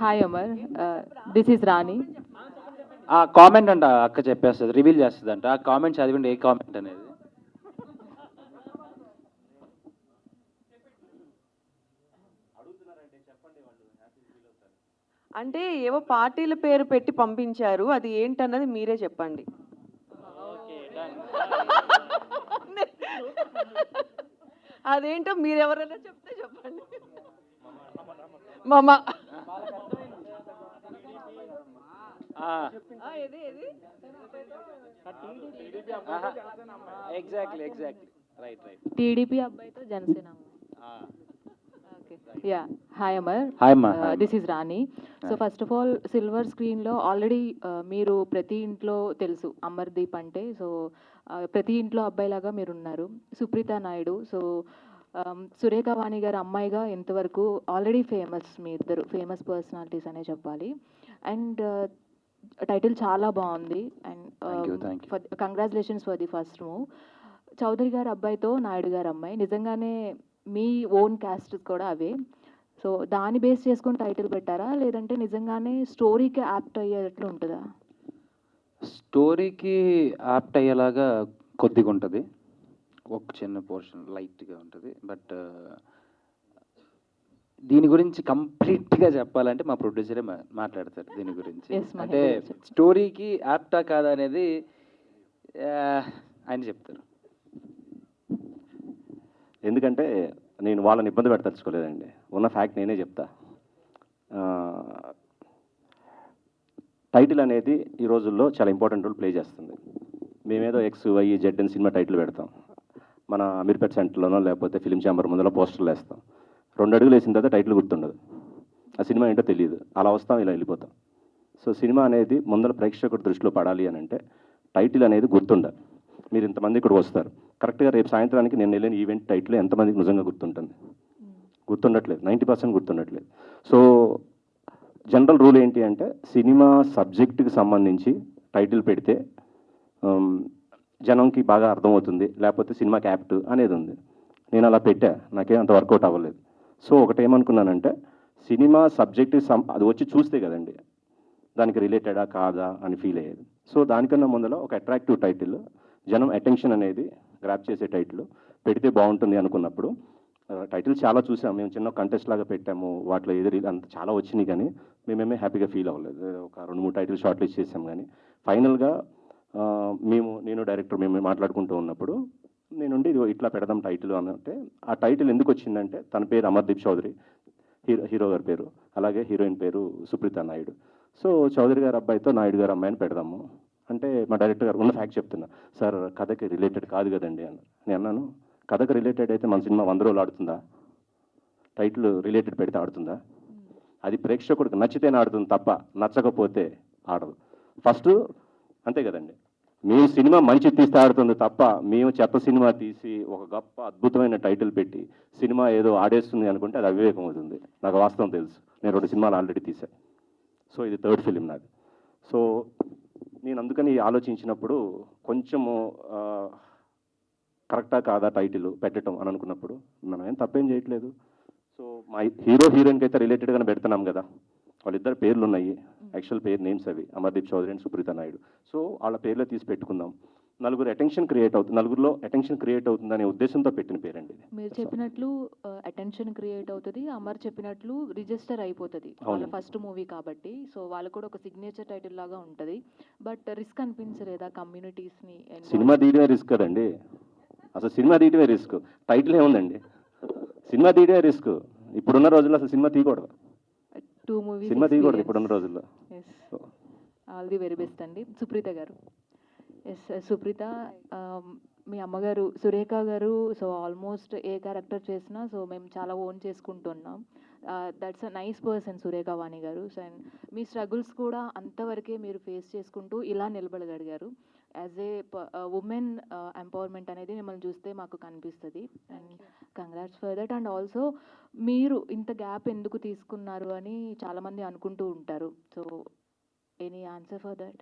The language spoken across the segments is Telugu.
హాయ్ అమర్, దిస్ ఈజ్ రాణి. ఆ కామెంట్ అంట అక్క చెప్పేస్తుంది, రివీల్ చేస్తుంది అంట. ఆ కామెంట్ చదివండి, ఏ కామెంట్ అనేది. అంటే ఏవో పార్టీల పేరు పెట్టి పంపించారు, అది ఏంటన్నది మీరే చెప్పండి. అదేంటో మీరెవరైనా చెప్తే చెప్పండి. మామ ఎగ్జాక్ట్లీ రైట్. టీడీపీ అబ్బాయితో Janasena. Yeah, hi Amar, hi అమ్మా. This is Rani. So first of all, silver స్క్రీన్లో ఆల్రెడీ మీరు ప్రతి ఇంట్లో తెలుసు అమర్దీప్ అంటే. సో ప్రతి ఇంట్లో అబ్బాయిలాగా మీరు ఉన్నారు. సుప్రీత నాయుడు, సో సురేఖ వాణి గారి అమ్మాయిగా ఇంతవరకు ఆల్రెడీ ఫేమస్, మీ ఇద్దరు ఫేమస్ పర్సనాలిటీస్ అనే చెప్పాలి. అండ్ టైటిల్ చాలా బాగుంది. And congratulations for the first move. Chowdary గారి అబ్బాయితో నాయుడు గారి అమ్మాయి, నిజంగానే మీ ఓన్ క్యాస్ట్ కూడా అవే. సో దాన్ని బేస్ చేసుకొని టైటిల్ పెట్టారా, లేదంటే నిజంగానే స్టోరీకి యాప్ట్ అయ్యేటట్లు ఉంటుందా? స్టోరీకి యాప్ట్ అయ్యేలాగా కొద్దిగా ఉంటుంది, ఒక చిన్న పోర్షన్ లైట్గా ఉంటుంది. బట్ దీని గురించి కంప్లీట్గా చెప్పాలంటే మా ప్రొడ్యూసరే మాట్లాడతారు దీని గురించి. అంటే స్టోరీకి యాప్టా కాదా అనేది ఆయన చెప్తారు. ఎందుకంటే నేను వాళ్ళని ఇబ్బంది పెట్టదలుచుకోలేదండి, ఉన్న ఫ్యాక్ట్ నేనే చెప్తా. టైటిల్ అనేది ఈ రోజుల్లో చాలా ఇంపార్టెంట్ రోల్ ప్లే చేస్తుంది. మేమేదో XYZ అని సినిమా టైటిల్ పెడతాం, మన అమీర్పేట్ సెంటర్లోనో లేకపోతే ఫిలిం ఛాంబర్ ముందులో పోస్టర్లు వేస్తాం. 2 అడుగులు వేసిన తర్వాత టైటిల్ గుర్తుండదు, ఆ సినిమా ఏంటో తెలియదు, అలా వస్తాం ఇలా వెళ్ళిపోతాం. సో సినిమా అనేది ముందర ప్రేక్షకుడి దృష్టిలో పడాలి అని అంటే టైటిల్ అనేది గుర్తుండాలి. మీరు ఇంతమంది ఇక్కడ వస్తారు, కరెక్ట్గా రేపు సాయంత్రానికి నేను వెళ్ళిన ఈవెంట్ టైటిల్ ఎంతమందికి నిజంగా గుర్తుంటుంది? గుర్తుండట్లేదు, 90% గుర్తుండట్లేదు. సో జనరల్ రూల్ ఏంటి అంటే సినిమా సబ్జెక్టుకి సంబంధించి టైటిల్ పెడితే జనంకి బాగా అర్థమవుతుంది, లేకపోతే సినిమాకి యాప్ట్ అనేది ఉంది. నేను అలా పెట్టా, నాకేం అంత వర్కౌట్ అవ్వలేదు. సో ఒకటి ఏమనుకున్నానంటే సినిమా సబ్జెక్ట్కి అది వచ్చి చూస్తే కదండి దానికి రిలేటెడా కాదా అని ఫీల్ అయ్యేది. సో దానికన్నా ముందర ఒక అట్రాక్టివ్ టైటిల్, జనం అటెన్షన్ అనేది గ్రాప్ చేసే టైటిల్ పెడితే బాగుంటుంది అనుకున్నప్పుడు టైటిల్ చాలా చూసాం మేము, చిన్న కంటెస్ట్ లాగా పెట్టాము, వాటిలో ఏది అంత చాలా వచ్చినాయి కానీ మేమేమే హ్యాపీగా ఫీల్ అవ్వలేదు. ఒక 2-3 టైటిల్ షార్ట్ లిస్ట్ చేసాం కానీ ఫైనల్గా నేను డైరెక్టర్ మేము మాట్లాడుకుంటూ ఉన్నప్పుడు నేనుండి ఇది ఇట్లా పెడదాం టైటిల్ అంటే, ఆ టైటిల్ ఎందుకు వచ్చిందంటే తన పేరు అమర్దీప్ చౌదరి, హీరో గారి పేరు, అలాగే హీరోయిన్ పేరు సుప్రీత నాయుడు. సో చౌదరి గారి అబ్బాయితో నాయుడు గారి అమ్మాయిని పెడదాము అంటే మా డైరెక్టర్ గారు ఉన్న ఫ్యాక్ట్ చెప్తున్నా, సార్ కథకి రిలేటెడ్ కాదు కదండి అన్నారు. నేను అన్నాను, కథకు రిలేటెడ్ అయితే మన సినిమా 100 రోజులు ఆడుతుందా? టైటిల్ రిలేటెడ్ పెడితే ఆడుతుందా? అది ప్రేక్షకుడికి నచ్చితేనే ఆడుతుంది తప్ప నచ్చకపోతే ఆడదు. ఫస్ట్ అంతే కదండి, మేము సినిమా మంచి తీస్తే ఆడుతుంది తప్ప మేము చెత్త సినిమా తీసి ఒక గొప్ప అద్భుతమైన టైటిల్ పెట్టి సినిమా ఏదో ఆడేస్తుంది అనుకుంటే అది అవివేకం అవుతుంది. నాకు వాస్తవం తెలుసు, నేను 2 సినిమాలు ఆల్రెడీ తీశాను. సో ఇది 3rd ఫిలిం నాది. సో నేను అందుకని ఆలోచించినప్పుడు కొంచెము కరెక్టా కాదా టైటిల్ పెట్టడం అని అనుకున్నప్పుడు మనం ఏం తప్పేం చేయట్లేదు. సో మా హీరోయిన్కి అయితే రిలేటెడ్గానే పెడుతున్నాం కదా, వాళ్ళిద్దరు పేర్లు ఉన్నాయి, యాక్చువల్ పేరు నేమ్స్ అవి అమర్దీప్ చౌదరి అండ్ సుప్రీత నాయుడు. సో వాళ్ళ పేర్లో తీసి పెట్టుకుందాం, నలుగురిలో అటెన్షన్ క్రియేట్ అవుతుందనే ఉద్దేశంతో పెట్టిన పేరండి. మీరు చెప్పినట్లు అటెన్షన్ క్రియేట్ అవుతుంది, అమర్ చెప్పినట్లు రిజిస్టర్ అయిపోతుంది వాళ్ళ ఫస్ట్ మూవీ కాబట్టి. సో వాళ్ళు కూడా ఒక సిగ్నేచర్ టైటిల్ లాగా ఉంటుంది. బట్ రిస్క్ అనిపించలేదా కమ్యూనిటీస్ని? సినిమా తీయడమే రిస్క్ కదండి, అసలు సినిమా తీయడమే రిస్క్, టైటిల్ ఏముందండి? సినిమా తీయడమే రిస్క్. ఇప్పుడున్న రోజుల్లో అసలు సినిమా తీయకూడదు, 2 మూవీస్ సినిమా తీయకూడదు ఇప్పుడున్న రోజుల్లో. ఆల్ ది వెరీ బెస్ట్ అండి. సుప్రీత గారు. ఎస్ సుప్రీత, మీ అమ్మగారు సురేఖ గారు, సో ఆల్మోస్ట్ ఏ క్యారెక్టర్ చేసినా సో మేము చాలా ఓన్ చేసుకుంటున్నాం. That's a nice person Surekha Vani గారు. సో అండ్ మీ స్ట్రగుల్స్ కూడా అంతవరకే మీరు ఫేస్ చేసుకుంటూ ఇలా నిలబడగలిగారు. యాజ్ ఏ ఉమెన్ ఎంపవర్మెంట్ అనేది మిమ్మల్ని చూస్తే మాకు కనిపిస్తుంది. And congrats for that. And also మీరు ఇంత గ్యాప్ ఎందుకు తీసుకున్నారు అని చాలామంది అనుకుంటూ ఉంటారు. So any answer for that?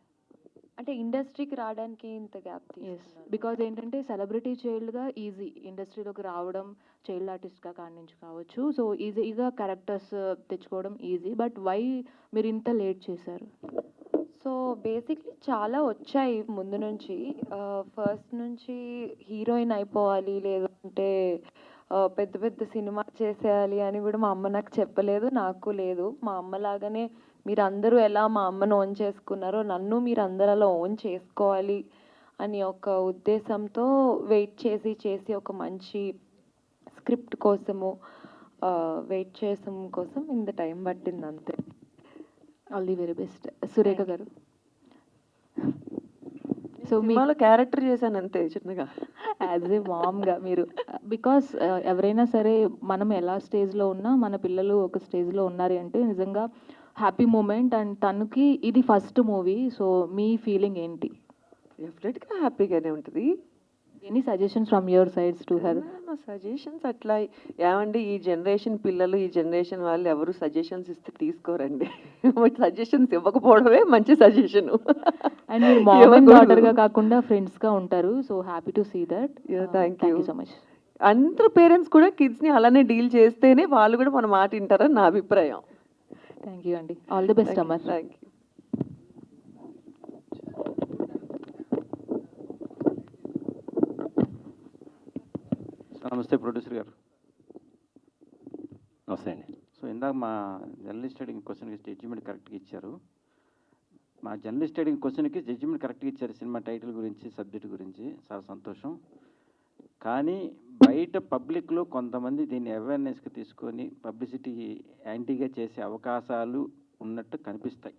అంటే ఇండస్ట్రీకి రావడానికి ఇంత గ్యాప్ ఎస్ బికాజ్ ఏంటంటే సెలబ్రిటీ చైల్డ్గా ఈజీ ఇండస్ట్రీలోకి రావడం, చైల్డ్ ఆర్టిస్ట్గా కాడి నుంచి కావచ్చు. సో ఈజీగా క్యారెక్టర్స్ తెచ్చుకోవడం ఈజీ. బట్ వై మీరు ఇంత లేట్ చేశారు? సో బేసిక్లీ చాలా వచ్చాయి ముందు నుంచి. ఫస్ట్ నుంచి హీరోయిన్ అయిపోవాలి, లేదంటే పెద్ద పెద్ద సినిమా చేసేయాలి అని కూడా మా అమ్మ నాకు చెప్పలేదు, నాకు లేదు. మా అమ్మ లాగానే మీరు అందరూ ఎలా మా అమ్మను ఓన్ చేసుకున్నారో నన్ను మీరు అందరూ అలా ఓన్ చేసుకోవాలి అని ఒక ఉద్దేశంతో వెయిట్ చేసి ఒక మంచి స్క్రిప్ట్ కోసము వెయిట్ చేసం కోసం ఇంత టైం పట్టింది అంతే. All the very best. Surekha గారు, సో మీ సినిమాలో క్యారెక్టర్ చేశాను అంతే చిన్నగా. యాజ్ ఏ మామ్గా మీరు, బికాస్ ఎవరైనా సరే మనం ఎలా స్టేజ్లో ఉన్నా మన పిల్లలు ఒక స్టేజ్లో ఉన్నారు అంటే నిజంగా హ్యాపీ మూమెంట్. అండ్ తనకి ఇది ఫస్ట్ మూవీ, సో మీ ఫీలింగ్ ఏంటి? డెఫినెట్గా హ్యాపీగానే ఉంటుంది. Any suggestions from your sides to her? Suggestions అట్లా ఏమండి, ఈ జనరేషన్ పిల్లలు, ఈ జనరేషన్ వాళ్ళు ఎవరు సజెషన్స్ ఇస్తే తీసుకోరండి. సజెషన్స్ ఇవ్వకపోవడమే మంచి సజెషన్. అండ్ మీరు మామ్ అండ్ డాటర్గా కాకుండా ఫ్రెండ్స్గా ఉంటారు, so happy to see that. Thank you so much. అందరు పేరెంట్స్ కూడా కిడ్స్ని అలానే డీల్ చేస్తేనే వాళ్ళు కూడా మన మాట వింటారని నా అభిప్రాయం. థ్యాంక్ యూ అండి. All the best Amar. Thank you. నమస్తే ప్రొడ్యూసర్ గారు. నమస్తే అండి. సో ఇందాక మా జర్నలిస్ట్ అడిగిన క్వశ్చన్కి జడ్జిమెంట్ కరెక్ట్గా ఇచ్చారు. మా జర్నలిస్ట్ అడిగిన క్వశ్చన్కి జడ్జిమెంట్ కరెక్ట్గా ఇచ్చారు. సినిమా టైటిల్ గురించి, సబ్జెక్ట్ గురించి చాలా సంతోషం. కానీ బయట పబ్లిక్లో కొంతమంది దీన్ని అవేర్నెస్కి తీసుకొని పబ్లిసిటీ యాంటీగా చేసే అవకాశాలు ఉన్నట్టు కనిపిస్తాయి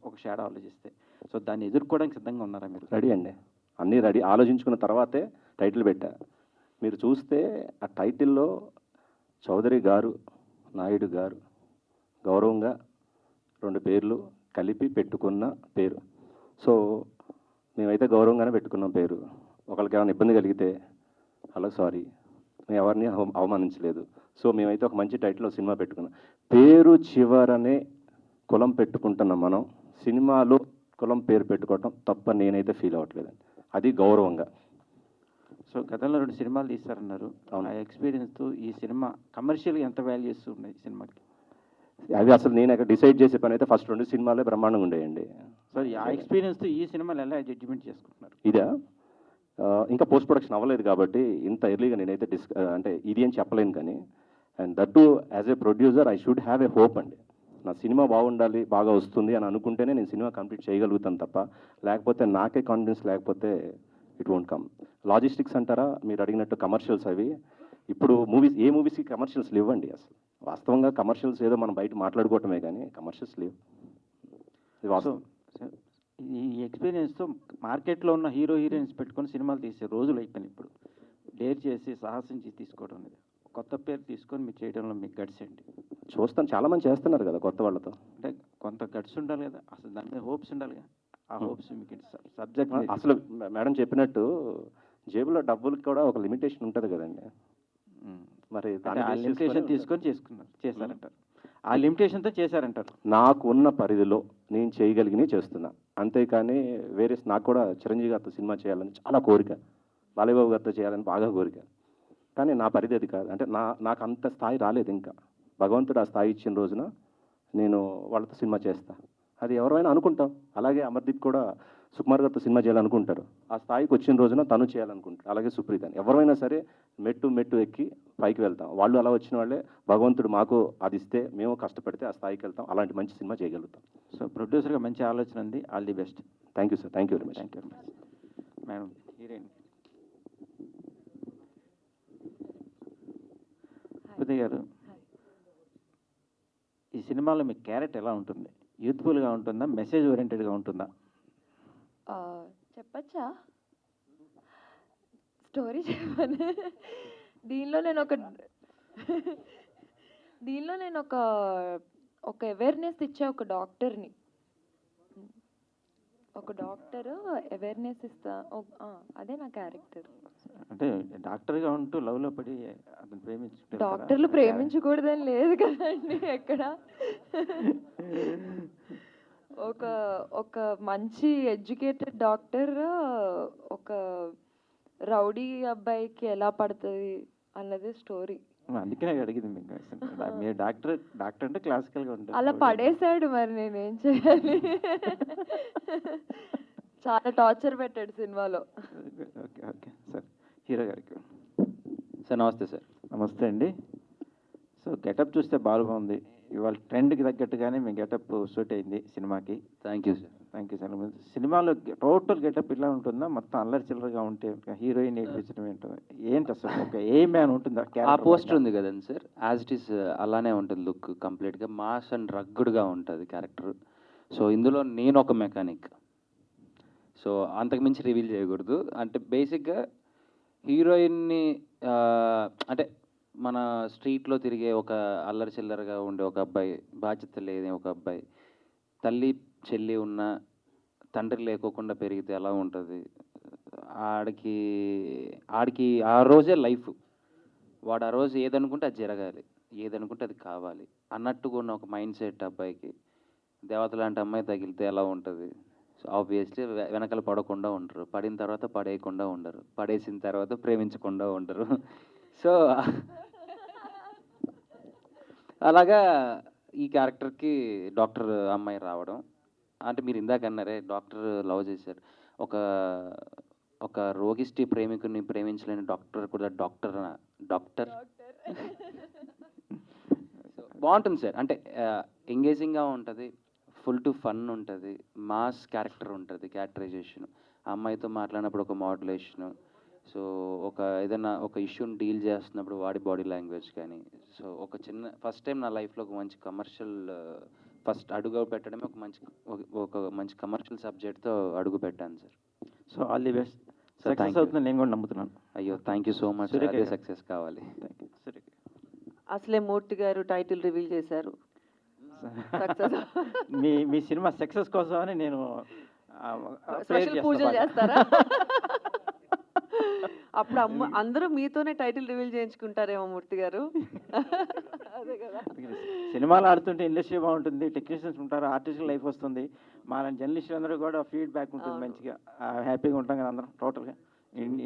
ఒక షాడో ఆలోచిస్తే. సో దాన్ని ఎదుర్కోవడానికి సిద్ధంగా ఉన్నారా మీరు? రెడీ అండి, అన్నీ రెడీ. ఆలోచించుకున్న తర్వాతే టైటిల్ పెట్టా. మీరు చూస్తే ఆ టైటిల్లో చౌదరి గారు, నాయుడు గారు గౌరవంగా 2 పేర్లు కలిపి పెట్టుకున్న పేరు. సో మేమైతే గౌరవంగానే పెట్టుకున్నాం పేరు. ఒకరికి ఏమైనా ఇబ్బంది కలిగితే హలో సారీ, మేము ఎవరిని అవమానించలేదు. సో మేమైతే ఒక మంచి టైటిల్లో సినిమా పెట్టుకున్నాం. పేరు చివరనే కులం పెట్టుకుంటున్నాం మనం. సినిమాలో కులం పేరు పెట్టుకోవటం తప్ప నేనైతే ఫీల్ అవ్వట్లేదండి. అది గౌరవంగా. సో గతంలో 2 సినిమాలు తీస్తారన్నారు. ఆ ఎక్స్పీరియన్స్తో ఈ సినిమా కమర్షియల్గా ఎంత వాల్యూస్ ఉన్నాయి సినిమాకి? అవి అసలు నేను అక్కడ డిసైడ్ చేసే పని అయితే ఫస్ట్ 2 సినిమాలే బ్రహ్మాండంగా ఉండేయండి. సో ఆ ఎక్స్పీరియన్స్తో ఈ సినిమాలు ఎలా జడ్జిమెంట్ చేసుకుంటున్నారు? ఇదా ఇంకా పోస్ట్ ప్రొడక్షన్ అవ్వలేదు కాబట్టి ఇంత ఎర్లీగా నేనైతే అంటే ఇది అని చెప్పలేను. కానీ and that to as a producer I should have a hope అండి. నా సినిమా బాగుండాలి, బాగా వస్తుంది అని అనుకుంటేనే నేను సినిమా కంప్లీట్ చేయగలుగుతాను తప్ప, లేకపోతే నాకే కాన్ఫిడెన్స్ లేకపోతే ఇట్ వోంట్ కమ్. లాజిస్టిక్స్ అంటారా మీరు అడిగినట్టు, కమర్షియల్స్ అవి ఇప్పుడు ఏ మూవీస్కి కమర్షియల్స్ లేవండి. అసలు వాస్తవంగా కమర్షియల్స్ ఏదో మనం బయట మాట్లాడుకోవటమే కానీ కమర్షియల్స్ లేవు. ఇది వాస్తవం. ఈ ఎక్స్పీరియన్స్తో మార్కెట్లో ఉన్న హీరోయిన్స్ పెట్టుకొని సినిమాలు తీసే రోజులు అయిపోయినాయి. ఇప్పుడు డేర్ చేసి సాహసించి తీసుకోవడం అనేది, కొత్త పేరు తీసుకొని మీరు చేయడంలో మీకు గట్స్ ఏంటి? చూస్తాను, చాలామంది చేస్తున్నారు కదా కొత్త వాళ్ళతో. అంటే కొంత గట్స్ ఉండాలి కదా, అసలు దాని మీద హోప్స్ ఉండాలి కదా. ఆ హోప్స్ మీకు సబ్జెక్ట్ అసలు మేడం చెప్పినట్టు జేబులో డబ్బులకు కూడా ఒక లిమిటేషన్ ఉంటుంది కదండి. మరి ఆ లిమిటేషన్ తీసుకొని చేశారంటారు. ఆ లిమిటేషన్తో చేశారంటారు. నాకు ఉన్న పరిధిలో నేను చేయగలిగినవి చేస్తున్నా, అంతేకాని వేరే. నాకు కూడా చిరంజీవి గారితో సినిమా చేయాలని చాలా కోరిక, బాలయ్యబాబు గారితో చేయాలని బాగా కోరిక. కానీ నా పరిధి అది కాదు. అంటే నాకు అంత స్థాయి రాలేదు ఇంకా. భగవంతుడు ఆ స్థాయి ఇచ్చిన రోజున నేను వాళ్ళతో సినిమా చేస్తా. అది ఎవరైనా అనుకుంటాం. అలాగే అమర్దీప్ కూడా సుకుమార్ గారితో సినిమా చేయాలనుకుంటారు. ఆ స్థాయికి వచ్చిన రోజున తను చేయాలనుకుంటారు. అలాగే సుప్రీత్ అని ఎవరైనా సరే మెట్టు ఎక్కి పైకి వెళ్తాం. వాళ్ళు అలా వచ్చిన వాళ్ళే. భగవంతుడు మాకు అది ఇస్తే మేము కష్టపడితే ఆ స్థాయికి వెళ్తాం. అలాంటి మంచి సినిమా చేయగలుగుతాం. సో ప్రొడ్యూసర్గా మంచి ఆలోచన ఉంది. All the best. Thank you sir. Thank you very much. Thank you very much. Madam heroine Uday గారు, ఈ సినిమాలో మీ క్యారెక్టర్ ఎలా ఉంటుంది? యూత్ఫుల్గా ఉంటుందా, మెసేజ్ ఓరియంటెడ్గా ఉంటుందా? చెప్పచ్చా? స్టోరీ చెప్పను. దీనిలో నేను ఒక అవేర్నెస్ ఇచ్చే ఒక డాక్టర్ని. ఒక డాక్టర్ అవేర్నెస్ ఇస్తా. అదే నా క్యారెక్టర్. అంటే డాక్టర్గా ఉంటూ లవ్లో పడి అతను ప్రేమించు. డాక్టర్లు ప్రేమించకూడదని లేదు కదండి ఎక్కడ. ఒక ఒక మంచి ఎడ్యుకేటెడ్ డాక్టర్ ఒక రౌడీ అబ్బాయికి ఎలా పడుతుంది అన్నది స్టోరీ. అందుకనే అడిగింది మీకు. మీరు డాక్టర్ అంటే క్లాసికల్గా ఉంటుంది. అలా పడేశాడు, మరి నేనేం చేయాలి? చాలా టార్చర్ పెట్టాడు సినిమాలో. ఓకే ఓకే సార్, హీరో గారికి. సార్ నమస్తే సార్. నమస్తే అండి. సో గెటప్ చూస్తే బాగుంది. ఇవాళ ట్రెండ్కి తగ్గట్టుగానే మీ గెటప్ సూట్ అయింది సినిమాకి. Thank you sir. Thank you sir. సినిమాలో టోటల్ గెటప్ ఇలా ఉంటుందా, మొత్తం అల్లరి చిల్లరగా ఉంటే హీరోయిన్ ఏడిపించడం ఏంటి అసలు ఒక ఏ మ్యాన్ ఉంటుందా? ఆ పోస్టర్ ఉంది కదండి సార్, యాజ్ ఇట్ ఈస్ అలానే ఉంటుంది లుక్. కంప్లీట్గా మాస్ అండ్ రగ్గుడ్గా ఉంటుంది క్యారెక్టర్. సో ఇందులో నేను ఒక మెకానిక్. సో అంతకుమించి రివీల్ చేయకూడదు. అంటే బేసిక్గా హీరోయిన్ని అంటే మన స్ట్రీట్లో తిరిగే ఒక అల్లరి చిల్లరగా ఉండే ఒక అబ్బాయి, బాధ్యత లేని ఒక అబ్బాయి, తల్లి చెల్లి ఉన్న తండ్రి లేకోకుండా పెరిగితే ఎలా ఉంటుంది, ఆడికి ఆ రోజే లైఫ్. వాడు ఆ రోజు ఏదనుకుంటే అది జరగాలి, ఏదనుకుంటే అది కావాలి అన్నట్టుగా ఉన్న ఒక మైండ్ సెట్ అబ్బాయికి దేవత లాంటి అమ్మాయి తగిలితే ఎలా ఉంటుంది. సో ఆబ్వియస్లీ వెనకాల పడకుండా ఉండరు, పడిన తర్వాత పడేయకుండా ఉండరు, పడేసిన తర్వాత ప్రేమించకుండా ఉండరు. సో అలాగా ఈ క్యారెక్టర్కి డాక్టర్ అమ్మాయి రావడం, అంటే మీరు ఇందాక అన్నారే డాక్టర్ లవ్ చేశారు, ఒక రోగిష్టి ప్రేమికుని ప్రేమించలేని డాక్టర్ కూడా డాక్టర్ బాగుంటుంది సార్. అంటే ఎంగేజింగ్గా ఉంటుంది, ఫుల్ టు ఫన్ ఉంటుంది, మాస్ క్యారెక్టర్ ఉంటుంది, క్యారెక్టరైజేషన్, అమ్మాయితో మాట్లాడినప్పుడు ఒక మాడ్యులేషను, సో ఏదైనా ఒక ఇష్యూని డీల్ చేస్తున్నప్పుడు వాడి బాడీ లాంగ్వేజ్ కానీ. సో ఒక చిన్న ఫస్ట్ టైం నా లైఫ్లో ఒక మంచి కమర్షియల్ ఫస్ట్ అడుగు పెట్టడమే ఒక మంచి కమర్షియల్ సబ్జెక్ట్తో అడుగు పెట్టాను sir. So all the best. Sir success అవుతుందని నేను కూడా నమ్ముతున్నాను. అయ్యో thank you so much. Surekha అదే గారు. సక్సెస్ కావాలి. Thank you. సరే. అసలే మూర్తి గారు టైటిల్ రివీల్ చేశారు. Success. మీ సినిమా సక్సెస్ కోసమని నేను స్పెషల్ పూజలు చేస్తారా? అప్పుడు అందరూ మీతోనే టైటిల్ రివీల్ చేయించుకుంటారేమో మూర్తి గారు. అదే కదా. సినిమాలు ఆడుతుంటే ఇండస్ట్రీ బాగుంటుంది, టెక్నీషియన్స్ ఉంటారు, ఆర్టిస్టుల లైఫ్ వస్తుంది, మా జర్నలిస్టులు అందరూ కూడా ఫీడ్బ్యాక్ ఉంటుంది, అవును. మంచిగా హ్యాపీగా ఉంటాం కదా అందరం టోటల్గా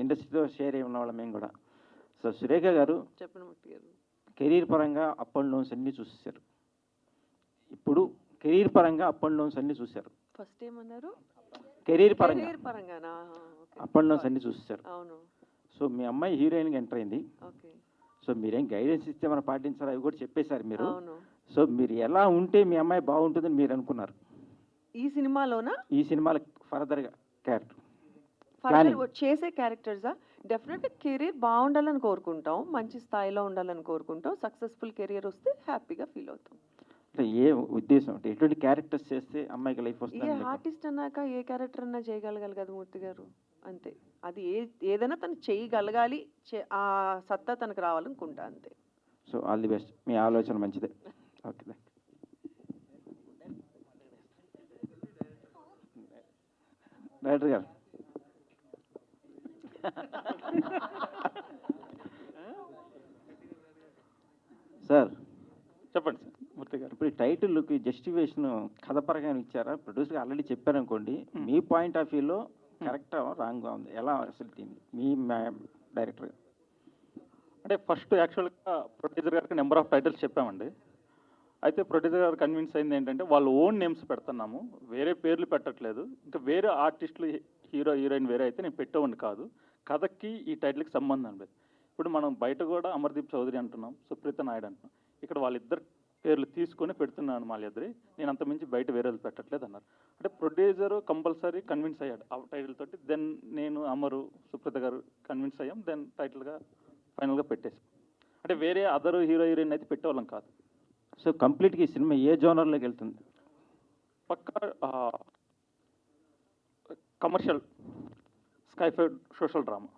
ఇండస్ట్రీతో షేర్ అయి ఉన్నవాళ్ళం మేము కూడా. సో సురేఖ గారు చెప్పండి మూర్తి గారు. కెరీర్ పరంగా అప్ అండ్ డౌన్స్ అన్నీ చూసేశారు. ఇప్పుడు కెరీర్ పరంగా అప్ అండ్ డౌన్స్ అన్నీ చూశారు. ఫస్ట్ ఏమన్నారు? కెరీర్ పరంగా కెరీర్ పరంగానా? ఓకే. అప్ అండ్ డౌన్స్ అన్నీ చూసేశారు. అవును. సో మీ అమ్మాయి హీరోయిన్గా ఎంటర్ అయింది. ఓకే. సో మీరేం గైడెన్స్ ఇస్తే మనం పాటించాలి అవి కూడా చెప్పేశారు మీరు. అవును. సో మీరు ఎలా ఉంటే మీ అమ్మాయి బాగుంటుందని మీరు అనుకున్నారు ఈ సినిమాలోనా? ఈ సినిమాలో ఫర్దర్గా క్యారెక్టర్ ఫర్దర్ చేసే క్యారెక్టర్సా? డెఫినెట్గా కెరీర్ బాగుండాలని కోరుకుంటాం, మంచి స్థాయిలో ఉండాలని కోరుకుంటాం, సక్సెస్ఫుల్ కెరీర్ వస్తే హ్యాపీగా ఫీల్ అవుతాం. అంటే ఏ ఉద్దేశం అంటే ఎటువంటి క్యారెక్టర్స్ చేస్తే అమ్మాయికి లైఫ్ ఏ వస్తుంది? ఆర్టిస్ట్ అన్నాక ఏ క్యారెక్టర్ అన్నా చేయగలగాలి కదా మూర్తి గారు. అంతే. అది ఏదైనా తను చేయగలగాలి, ఆ సత్తా తనకు రావాలనుకుంటా అంతే. So all the best. మీ ఆలోచన మంచిదే. ఓకే థ్యాంక్ డైరెక్టర్ గారు. సార్ చెప్పండి సార్ మూర్తి గారు. ఇప్పుడు ఈ టైటిల్కి జస్టిఫికేషన్ కథపరంగా ఇచ్చారా? ప్రొడ్యూసర్గా ఆల్రెడీ చెప్పారనుకోండి, మీ పాయింట్ ఆఫ్ వ్యూలో కరెక్టా రాంగ్గా ఉంది, ఎలా అసలు దీన్ని మీ డైరెక్టర్? అంటే ఫస్ట్ యాక్చువల్గా ప్రొడ్యూసర్ గారికి నెంబర్ ఆఫ్ టైటిల్స్ చెప్పామండి. అయితే ప్రొడ్యూసర్ గారు కన్విన్స్ అయింది ఏంటంటే వాళ్ళ ఓన్ నేమ్స్ పెడుతున్నాము, వేరే పేర్లు పెట్టట్లేదు, ఇంకా వేరే ఆర్టిస్టులు హీరో హీరోయిన్ వేరే అయితే నేను పెట్టేవాడిని కాదు, కథకి ఈ టైటిల్కి సంబంధం లేదు. ఇప్పుడు మనం బయట కూడా అమర్దీప్ చౌదరి అంటున్నాం, సుప్రీత నాయుడు అంటున్నాం, ఇక్కడ వాళ్ళిద్దరు పేర్లు తీసుకొని పెడుతున్నాను మాలిద్దరి, నేను అంతమించి బయట వేరే పెట్టట్లేదు అన్నారు. అంటే ప్రొడ్యూసర్ కంపల్సరీ కన్విన్స్ అయ్యాడు ఆ టైటిల్ తోటి. దెన్ నేను అమరు సుప్రీత గారు కన్విన్స్ అయ్యాం, దెన్ టైటిల్గా ఫైనల్గా పెట్టేసి. అంటే వేరే అదర్ హీరో హీరోయిన్ అయితే పెట్టేవాళ్ళం కాదు. సో కంప్లీట్గా ఈ సినిమా ఏ జోనర్లోకి వెళ్తుంది? పక్కా commercial sci-fi social drama.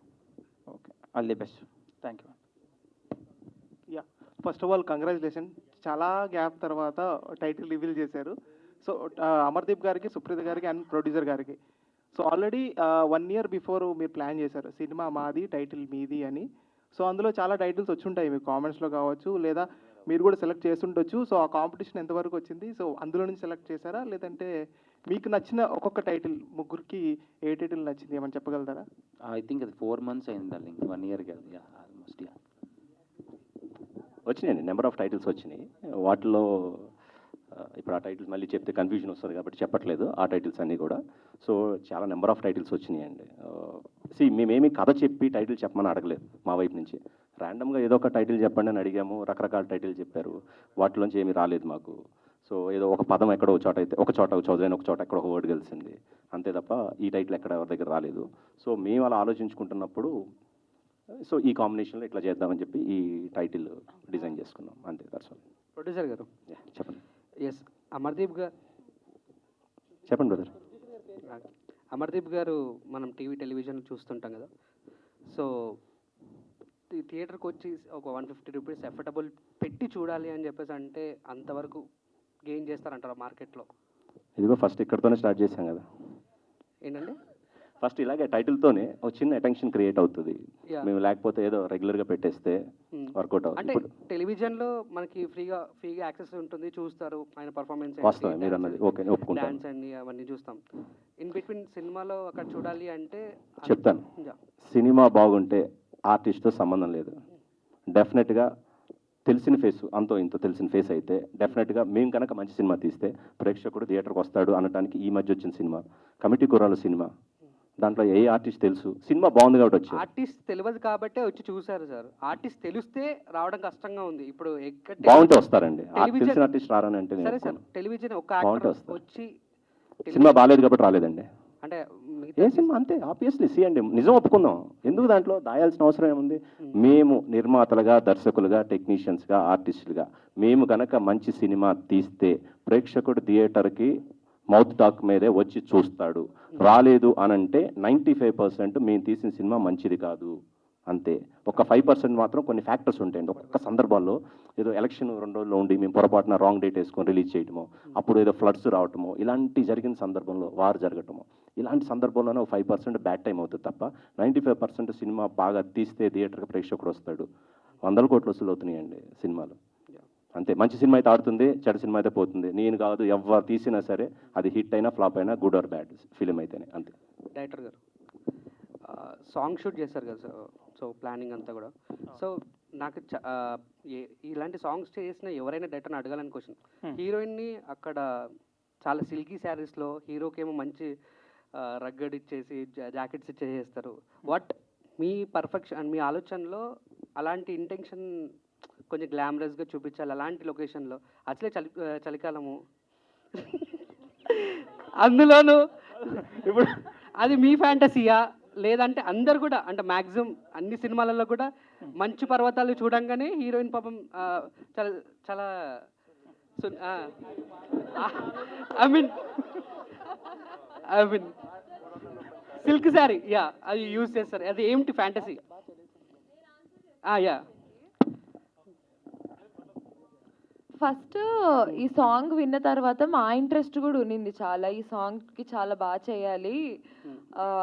Okay all the best. Thank you. Yeah, first of all congratulation. చాలా గ్యాప్ తర్వాత టైటిల్ రివీల్ చేశారు. సో అమర్దీప్ గారికి, సుప్రీత గారికి అండ్ ప్రొడ్యూసర్ గారికి. సో ఆల్రెడీ 1 year బిఫోర్ మీరు ప్లాన్ చేశారు సినిమా మాది, టైటిల్ మీది అని. సో అందులో చాలా టైటిల్స్ వచ్చి ఉంటాయి మీకు కామెంట్స్లో కావచ్చు, లేదా మీరు కూడా సెలెక్ట్ చేస్తుండొచ్చు. సో ఆ కాంపిటీషన్ ఎంతవరకు వచ్చింది? సో అందులో నుంచి సెలెక్ట్ చేశారా, లేదంటే మీకు నచ్చిన ఒక్కొక్క టైటిల్, ముగ్గురికి ఏ టైటిల్ నచ్చింది ఏమైనా చెప్పగలుగుతారా? ఐ థింక్ అది 4 months అయింది డార్లింగ్, 1 year కాదు, ఆల్మోస్ట్. వచ్చినాయండి, నెంబర్ ఆఫ్ టైటిల్స్ వచ్చినాయి. వాటిలో ఇప్పుడు ఆ టైటిల్స్ మళ్ళీ చెప్తే కన్ఫ్యూజన్ వస్తుంది కాబట్టి చెప్పట్లేదు ఆ టైటిల్స్ అన్నీ కూడా. సో చాలా నెంబర్ ఆఫ్ టైటిల్స్ వచ్చినాయండి. మేమేమి కథ చెప్పి టైటిల్ చెప్పమని అడగలేదు మా వైపు నుంచి. ర్యాండమ్గా ఏదో ఒక టైటిల్ చెప్పండి అని అడిగాము, రకరకాల టైటిల్ చెప్పారు, వాటిలోంచి ఏమీ రాలేదు మాకు. సో ఏదో ఒక పదం ఎక్కడో ఒక చోట అయితే ఒక చోట చౌదరి ఒక చోట ఎక్కడ ఒక వర్డ్ కలిసింది అంతే తప్ప ఈ టైటిల్ ఎక్కడ ఎవరి దగ్గర రాలేదు. సో మేము అలా ఆలోచించుకుంటున్నప్పుడు సో ఈ కాంబినేషన్లో ఇట్లా చేద్దామని చెప్పి ఈ టైటిల్ డిజైన్ చేసుకున్నాం అంతే. That's all. ప్రొడ్యూసర్ గారు చెప్పండి. ఎస్, అమర్దీప్ గారు చెప్పండి బ్రదర్. అమర్దీప్ గారు మనం టెలివిజన్ చూస్తుంటాం కదా. సో థియేటర్కి వచ్చి ఒక 150 రూపీస్ ఎఫర్టబుల్ పెట్టి చూడాలి అని చెప్పేసి అంటే అంతవరకు గెయిన్ చేస్తారంటారా మార్కెట్లో? ఇదిగో ఫస్ట్ ఇక్కడతోనే స్టార్ట్ చేశాం కదా. ఏంటండి? ఫస్ట్ ఇలాగే టైటిల్తోనే ఒక చిన్న అటెన్షన్ క్రియేట్ అవుతుంది. Yeah. మేము లేకపోతే ఏదో రెగ్యులర్గా పెట్టేస్తే వర్కౌట్ అంటే అవుతుంది. టెలివిజన్లో మనకి ఫ్రీగా యాక్సెస్ ఉంటుంది, చూస్తారు ఆయన పర్ఫార్మెన్స్, వాస్తవం మీరు అన్నది. ఓకే, ఒప్పుకుంటాను. డాన్స్ అన్ని అవన్నీ చూస్తాం. ఇన్ బిట్వీన్ సినిమాలో అక్కడ చూడాలి అంటే చెప్తాను. Yeah. సినిమా బాగుంటే ఆర్టిస్ట్తో సంబంధం లేదు. డెఫినెట్గా తెలిసిన ఫేస్, అంతో ఇంతో తెలిసిన ఫేస్ అయితే డెఫినెట్గా మేము కనుక మంచి సినిమా తీస్తే ప్రేక్షకుడు థియేటర్కి వస్తాడు అనడానికి ఈ మధ్య వచ్చిన సినిమా కమిటీ కుర్రాలు సినిమా. దాంట్లో ఏ ఆర్టిస్ట్ తెలుసు, సినిమా బాగుంది కాబట్టి వచ్చి. ఆర్టిస్ట్ తెలియదు కాబట్టే వచ్చి చూసారు సార్. ఆర్టిస్ట్ తెలిస్తే రావడం కష్టంగా ఉంది ఇప్పుడు. బాగుంటే వస్తారండి, టెలివిజన్- తెలిసిన ఆర్టిస్ట్ రారని అంటే నేను సరే సార్, ఒప్పుకోను. టెలివిజన్ ఒక బాగుంటే యాక్టర్ వస్తారు. వచ్చి సినిమా బాగాలేదు కాబట్టి రాలేదండి. అంటే ఏ సినిమా అంతే ఆబ్వియస్లీ. సి అండి, నిజం ఒప్పుకుందాం, ఎందుకు దాంట్లో దాయాల్సిన అవసరం ఏముంది? మేము నిర్మాతలుగా, దర్శకులుగా, టెక్నీషియన్స్గా, ఆర్టిస్టులుగా మేము కనుక మంచి సినిమా తీస్తే ప్రేక్షకుడు థియేటర్కి మౌత్ టాక్ మీదే వచ్చి చూస్తాడు. రాలేదు అనంటే 95% మేము తీసిన సినిమా మంచిది కాదు అంతే. ఒక 5% మాత్రం కొన్ని ఫ్యాక్టర్స్ ఉంటాయండి. ఒక్కొక్క సందర్భాల్లో ఏదో ఎలక్షన్ 2 రోజుల్లో ఉండి మేము పొరపాటున రాంగ్ డేట్ వేసుకొని రిలీజ్ చేయటము, అప్పుడు ఏదో ఫ్లడ్స్ రావటము, ఇలాంటి జరిగిన సందర్భంలో వారు జరగటము, ఇలాంటి సందర్భంలోనే ఒక 5% బ్యాడ్ టైం అవుతుంది తప్ప 95% సినిమా బాగా తీస్తే థియేటర్కి ప్రేక్షకుడు వస్తాడు. 100 కోట్లు వసూలు అవుతున్నాయండి సినిమాలు అంతే. మంచి సినిమా అయితే ఆడుతుంది, చెడు సినిమా అయితే పోతుంది. నేను కాదు, ఎవరు తీసినా సరే అది హిట్ అయినా ఫ్లాప్ అయినా గుడ్ ఆర్ బ్యాడ్ ఫిలిం అయితేనే అంతే. డైరెక్టర్ గారు సాంగ్ షూట్ చేశారు కదా సార్. సో ప్లానింగ్ అంతా కూడా. సో నాకు ఇలాంటి సాంగ్స్ చేసిన ఎవరైనా డైరెక్టర్ని అడగాలని క్వశ్చన్. హీరోయిన్ని అక్కడ చాలా సిల్కీ శారీస్లో, హీరోకి ఏమో మంచి రగ్గడ్ ఇచ్చేసి జాకెట్స్ ఇచ్చేసేస్తారు. వాట్ మీ పర్ఫెక్షన్, మీ ఆలోచనలో అలాంటి ఇంటెన్షన్ కొంచెం గ్లామరస్గా చూపించాలి అలాంటి లొకేషన్లో. అసలే చలికాలము అందులోనూ ఇప్పుడు అది మీ ఫ్యాంటసీయా, లేదంటే అందరు కూడా అంటే మ్యాక్సిమం అన్ని సినిమాలలో కూడా మంచు పర్వతాలు చూడంగానే హీరోయిన్ పాపం చాలా చాలా ఐ మీన్ సిల్క్ శారీ అది యూజ్ చేస్తారు. అది ఏమిటి ఫ్యాంటసీ? యా ఫస్ట్ ఈ సాంగ్ విన్న తర్వాత మా ఇంట్రెస్ట్ కూడా ఉన్నింది చాలా, ఈ సాంగ్కి చాలా బాగా చేయాలి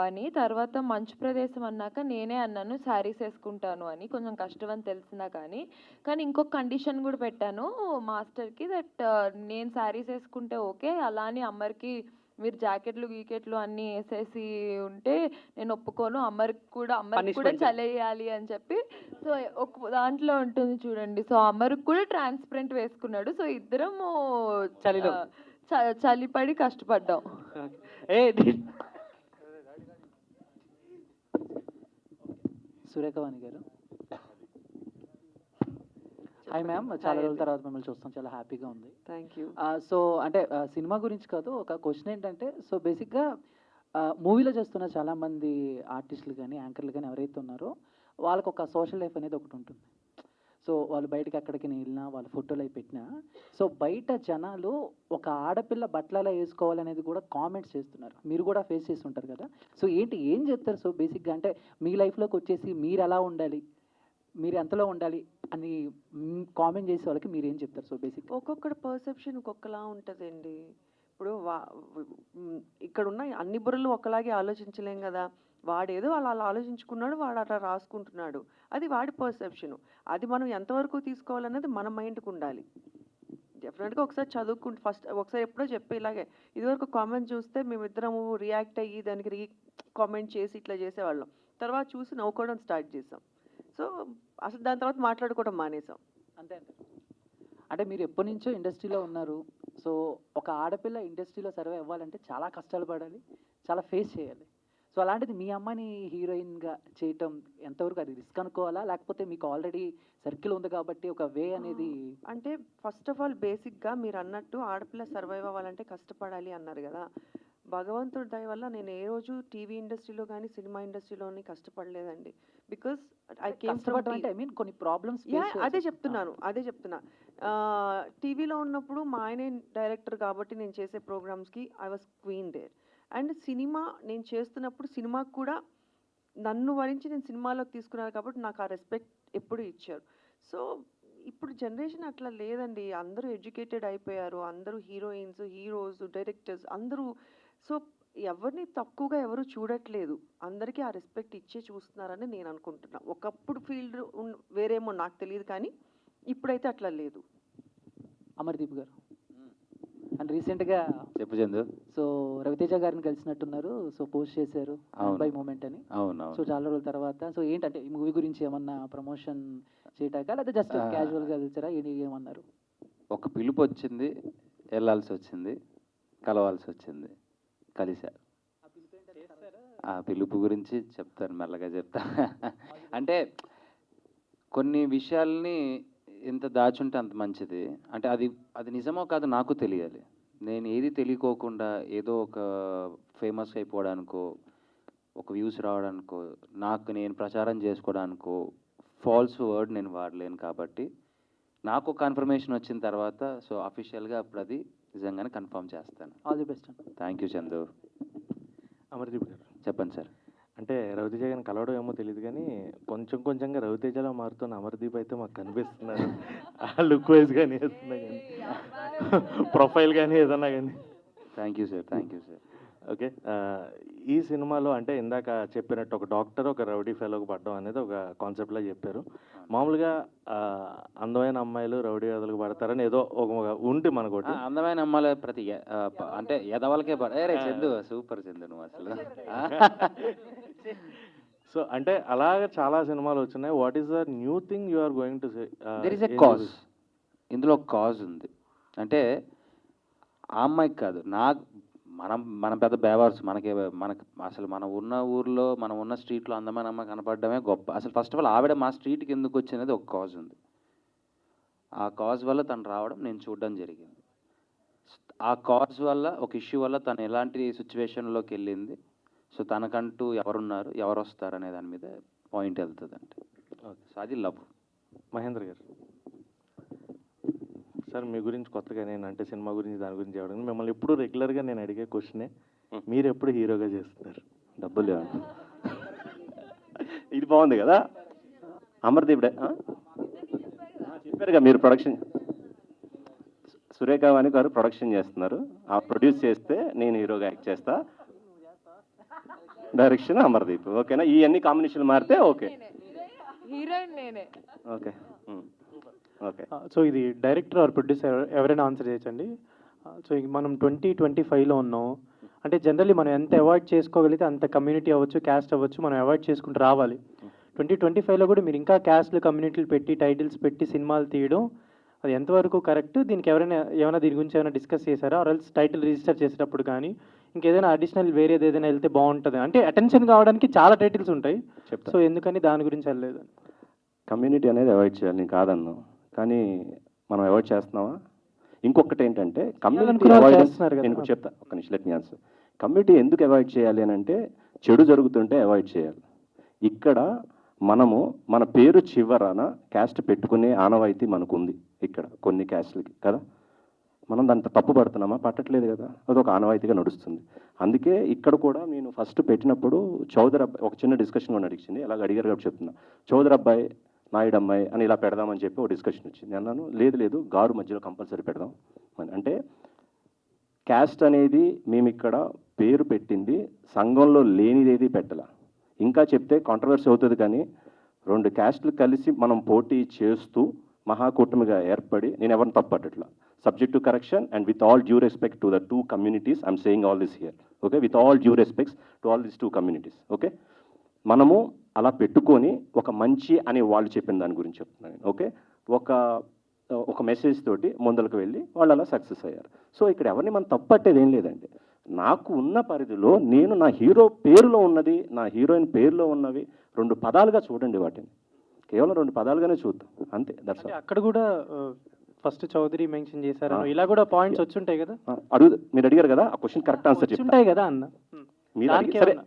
అని. తర్వాత మంచు ప్రదేశం అన్నాక నేనే అన్నాను శారీస్ వేసుకుంటాను అని, కొంచెం కష్టం అని తెలిసినా కానీ ఇంకొక కండిషన్ కూడా పెట్టాను మాస్టర్కి, దట్ నేను శారీస్ వేసుకుంటే ఓకే, అలా అని అమ్మరికి మీరు జాకెట్లు గీకెట్లు అన్నీ వేసేసి ఉంటే నేను ఒప్పుకోను, అమ్మరికి కూడా చలేయాలి అని చెప్పి. సో ఒక దాంట్లో ఉంటుంది చూడండి, సో అమ్మరికి కూడా ట్రాన్స్పరెంట్ వేసుకున్నాడు. సో ఇద్దరము చలిపడి కష్టపడ్డాం. సురేఖవాణి గారు, హాయ్ మ్యామ్, చాలా రోజుల తర్వాత మిమ్మల్ని చూస్తాం, చాలా హ్యాపీగా ఉంది. Thank you. సో అంటే సినిమా గురించి కాదు, ఒక క్వశ్చన్ ఏంటంటే, సో బేసిక్గా మూవీలో చేస్తున్న చాలామంది ఆర్టిస్టులు కానీ యాంకర్లు కానీ ఎవరైతే ఉన్నారో వాళ్ళకు ఒక సోషల్ లైఫ్ అనేది ఒకటి ఉంటుంది. సో వాళ్ళు బయటకు ఎక్కడికి వెళ్ళినా, వాళ్ళ ఫోటోలు అవి పెట్టినా, సో బయట జనాలు ఒక ఆడపిల్ల బట్టలు వేసుకోవాలనేది కూడా కామెంట్స్ చేస్తున్నారు. మీరు కూడా ఫేస్ చేసి ఉంటారు కదా. సో ఏం చెప్తారు? సో బేసిక్గా అంటే మీ లైఫ్లోకి వచ్చేసి మీరు ఎలా ఉండాలి, మీరు ఎంతలో ఉండాలి అని కామెంట్ చేసే వాళ్ళకి మీరు ఏం చెప్తారు? సో బేసిక్ ఒక్కొక్కటి పర్సెప్షన్ ఒక్కొక్కలా ఉంటుందండి. ఇప్పుడు ఇక్కడ ఉన్న అన్ని బుర్రలు ఒకలాగే ఆలోచించలేం కదా. వాడేదో అలా ఆలోచించుకున్నాడు, వాడు అట్లా రాసుకుంటున్నాడు, అది వాడి పర్సెప్షను. అది మనం ఎంతవరకు తీసుకోవాలన్నది మన మైండ్కి ఉండాలి. డెఫినెట్గా ఒకసారి చదువుకుంటే ఫస్ట్ ఒకసారి ఎప్పుడో చెప్పే ఇలాగే ఇదివరకు కామెంట్ చూస్తే మేమిద్దరము రియాక్ట్ అయ్యి దానికి కామెంట్ చేసి ఇట్లా చేసేవాళ్ళం. తర్వాత చూసి నవ్వుకోవడం స్టార్ట్ చేసాం. సో అసలు దాని తర్వాత మాట్లాడుకోవడం మానేసాం. అంతే అంతే. అంటే మీరు ఎప్పటి నుంచో ఇండస్ట్రీలో ఉన్నారు. సో ఒక ఆడపిల్ల ఇండస్ట్రీలో సర్వే అవ్వాలంటే చాలా కష్టాలు పడాలి, చాలా ఫేస్ చేయాలి. సో అలాంటిది మీ అమ్మాయిని హీరోయిన్గా చేయటం ఎంతవరకు అది రిస్క్ అనుకోవాలా, లేకపోతే మీకు ఆల్రెడీ సర్కిల్ ఉంది కాబట్టి ఒక వే అనేది? అంటే ఫస్ట్ ఆఫ్ ఆల్ బేసిక్గా మీరు అన్నట్టు ఆడపిల్ల సర్వైవ్ అవ్వాలంటే కష్టపడాలి అన్నారు కదా. భగవంతుడి దయ వల్ల నేను ఏ రోజు టీవీ ఇండస్ట్రీలో కానీ సినిమా ఇండస్ట్రీలోని కష్టపడలేదండి. బికాస్ ఐ కేమ్ ఫ్రమ్ అంటే ఐ మీన్ కొన్ని ప్రాబ్లమ్స్ అదే చెప్తున్నా. టీవీలో ఉన్నప్పుడు మా ఆయనే డైరెక్టర్ కాబట్టి నేను చేసే ప్రోగ్రామ్స్కి I was queen there. And cinema నేను చేస్తున్నప్పుడు సినిమాకు కూడా నన్ను వరించి నేను సినిమాలోకి తీసుకున్నారు కాబట్టి నాకు ఆ రెస్పెక్ట్ ఎప్పుడు ఇచ్చారు. సో ఇప్పుడు జనరేషన్ అట్లా లేదండి. అందరూ ఎడ్యుకేటెడ్ అయిపోయారు, అందరూ హీరోయిన్స్, హీరోస్, డైరెక్టర్స్ అందరూ. సో ఎవరిని తక్కువగా ఎవరు చూడట్లేదు, అందరికీ ఆ రెస్పెక్ట్ ఇచ్చే చూస్తున్నారని నేను అనుకుంటున్నా. ఒకప్పుడు ఫీల్డ్ వేరేమో నాకు తెలియదు, కానీ ఇప్పుడైతే అట్లా లేదు. అమర్దీప్ గారు అండ్ రీసెంట్గా చెప్పు చందు. సో రవితేజ గారిని కలిసినట్టున్నారు. సో పోస్ట్ చేశారు బై మూమెంట్ అని. అవును. సో చాలా రోజుల తర్వాత సో ఏంటంటే ఈ మూవీ గురించి ఏమన్నా ప్రమోషన్ చేయటాక లేదా జస్ట్ క్యాజువల్గా కలిసారా ఏమన్నారు? ఒక పిలుపు వచ్చింది, వెళ్ళాల్సి వచ్చింది, కలవాల్సి వచ్చింది, కలిశారు. ఆ పిలుపు గురించి చెప్తాను, మెల్లగా చెప్తా. అంటే కొన్ని విషయాల్ని ఎంత దాచుంటే అంత మంచిది. అంటే అది నిజమో కాదు నాకు తెలియాలి. నేను ఏది తెలియకోకుండా ఏదో ఒక ఫేమస్ అయిపోవడానికో, ఒక వ్యూస్ రావడానికో, నాకు నేను ప్రచారం చేసుకోవడానికో ఫాల్స్ వర్డ్ నేను వాడలేను. కాబట్టి నాకు కన్ఫర్మేషన్ వచ్చిన తర్వాత సో అఫీషియల్గా అప్పుడు అది నిజంగానే కన్ఫర్మ్ చేస్తాను. All the best. Thank you Chandu. Amardeep గారు చెప్పండి సార్. అంటే రవితేజ గారిని కలవడం ఏమో తెలియదు, కానీ కొంచెంగా రవితేజలో మారుతున్న అమర్దీప్ అయితే మాకు కనిపిస్తున్నారు. ఆ లుక్ వైజ్ కానీ ఏదన్నా కానీ, ప్రొఫైల్ కానీ ఏదన్నా కానీ. Thank you sir. ఓకే, ఈ సినిమాలో అంటే ఇందాక చెప్పినట్టు ఒక డాక్టర్ ఒక రౌడీ ఫెలోకి పడడం అనేది ఒక కాన్సెప్ట్లా చెప్పారు. మామూలుగా అందమైన అమ్మాయిలు రౌడీ వదలకు పడతారని ఏదో ఒక ఉంటే మనకోటి. అందమైన అమ్మాయిలు ప్రతి అంటే ఎదవలకే పడే చందు. సూపర్ చందు నువ్వు అసలు. సో అంటే అలాగే చాలా సినిమాలు వచ్చినాయి. What is the new thing you are going to say? There is a cause. ఇందులో ఒక కాజ్ ఉంది. అంటే ఆ అమ్మాయికి కాదు, మనం పెద్ద బేవర్స్. మనకు అసలు మనం ఉన్న ఊర్లో మనం ఉన్న స్ట్రీట్లో అందమైన అమ్మాయి కనపడడమే గొప్ప. అసలు ఫస్ట్ ఆఫ్ ఆల్ ఆవిడ మా స్ట్రీట్కి ఎందుకు వచ్చినది ఒక కాజ్ ఉంది. ఆ కాజ్ వల్ల తను రావడం నేను చూడడం జరిగింది. ఆ కాజ్ వల్ల ఒక ఇష్యూ వల్ల తను ఎలాంటి సిచ్యువేషన్లోకి వెళ్ళింది, సో తనకంటూ ఎవరున్నారు, ఎవరు వస్తారు అనే దాని మీద పాయింట్ వెళ్తుంది. అంటే సో అది లవ్. మహేంద్ర గారు సార్, మీ గురించి కొత్తగా నేను అంటే సినిమా గురించి దాని గురించి ఎవరైనా మిమ్మల్ని ఎప్పుడు రెగ్యులర్గా నేను అడిగే క్వశ్చనే, మీరు ఎప్పుడు హీరోగా చేస్తున్నారు? డబ్బులు ఇది బాగుంది కదా. అమర్దీప్ చెప్పారుగా మీరు ప్రొడక్షన్, సురేఖ వాణి గారు ప్రొడక్షన్ చేస్తున్నారు. ఆ ప్రొడ్యూస్ చేస్తే నేను హీరోగా యాక్ట్ చేస్తా, డైరెక్షన్ అమర్దీప్. ఓకేనా? ఈ అన్ని కాంబినేషన్లు మారితే ఓకే. హీరోయిన్ నేనే. Okay okay. సో ఇది డైరెక్టర్ ఆర్ ప్రొడ్యూసర్ ఎవరైనా ఆన్సర్ చేయొచ్చండి. సో మనం 2025లో ఉన్నాం. అంటే జనరల్లీ మనం ఎంత అవాయిడ్ చేసుకోగలిగితే అంత కమ్యూనిటీ అవ్వచ్చు, క్యాస్ట్ అవ్వచ్చు, మనం అవాయిడ్ చేసుకుంటూ రావాలి. 2025లో కూడా మీరు ఇంకా క్యాస్ట్లు కమ్యూనిటీలు పెట్టి టైటిల్స్ పెట్టి సినిమాలు తీయడం అది ఎంతవరకు కరెక్ట్? దీనికి ఏమైనా దీని గురించి ఏమైనా డిస్కస్ చేశారా? ఆర్ఎల్స్ టైటిల్ రిజిస్టర్ చేసేటప్పుడు కానీ ఇంకేదైనా అడిషనల్ వేరేది ఏదైనా వెళ్తే బాగుంటుంది? అంటే అటెన్షన్ కావడానికి చాలా టైటిల్స్ ఉంటాయి, సో ఎందుకని దాని గురించి వెళ్ళలేదు? కమ్యూనిటీ అనేది అవాయిడ్ చేయాలి, నేను కాదన్నాను, కానీ మనం అవాయిడ్ చేస్తున్నావా? ఇంకొకటి ఏంటంటే కమ్యూనిటీ నేను చెప్తా, ఒక నిమిషం లెట్ మీ ఆన్సర్. కమ్యూనిటీ ఎందుకు అవాయిడ్ చేయాలి అని అంటే చెడు జరుగుతుంటే అవాయిడ్ చేయాలి. ఇక్కడ మనము మన పేరు చివరన క్యాస్ట్ పెట్టుకునే ఆనవాయితీ మనకు ఉంది ఇక్కడ కొన్ని క్యాస్ట్లకి కదా. మనం దాంట్లో తప్పు పడుతున్నామా? పట్టట్లేదు కదా, అదొక ఆనవాయితీగా నడుస్తుంది. అందుకే ఇక్కడ కూడా నేను ఫస్ట్ పెట్టినప్పుడు చౌదరి అబ్బాయి ఒక చిన్న డిస్కషన్ కూడా నడిచింది. అలాగ అడిగారు కాబట్టి చెప్తున్నా. చౌదరి అబ్బాయి నాయుడు అమ్మాయి అని ఇలా పెడదామని చెప్పి ఒక డిస్కషన్ వచ్చింది. అన్నాను లేదు గారు మధ్యలో కంపల్సరీ పెడదాం అని. అంటే క్యాస్ట్ అనేది మేము ఇక్కడ పేరు పెట్టింది సంఘంలో లేనిదేది పెట్టాల. ఇంకా చెప్తే కాంట్రవర్సీ అవుతుంది, కానీ 2 క్యాస్ట్లు కలిసి మనం పోటీ చేస్తూ మహాకూటమిగా ఏర్పడి, నేను ఎవరిని తప్పట్లా, subject to correction and with all due respect to the 2 communities, I'm saying all this here, okay, with all due respects to all this 2 communities, okay. మనము అలా పెట్టుకొని ఒక మంచి అని వాళ్ళు చెప్పిన దాని గురించి చెప్తున్నాను, ఓకే. ఒక మెసేజ్ తోటి ముందరకు వెళ్ళి వాళ్ళు అలా సక్సెస్ అయ్యారు. సో ఇక్కడ ఎవరిని మనం తప్పట్టేది ఏం లేదండి. నాకు ఉన్న పరిధిలో నేను నా హీరో పేరులో ఉన్నది, నా హీరోయిన్ పేరులో ఉన్నవి 2 పదాలుగా చూడండి, వాటిని కేవలం 2 పదాలుగానే చూద్దాం, అంతే. That's all. అక్కడ కూడా ఫస్ట్ చౌదరి మెన్షన్ చేశారు, ఇలా కూడా పాయింట్స్ వచ్చుంటాయి కదా. మీరు అడిగారు కదా, ఆ క్వశ్చన్ కరెక్ట్ ఆన్సర్ ఉంటాయి కదా అన్న.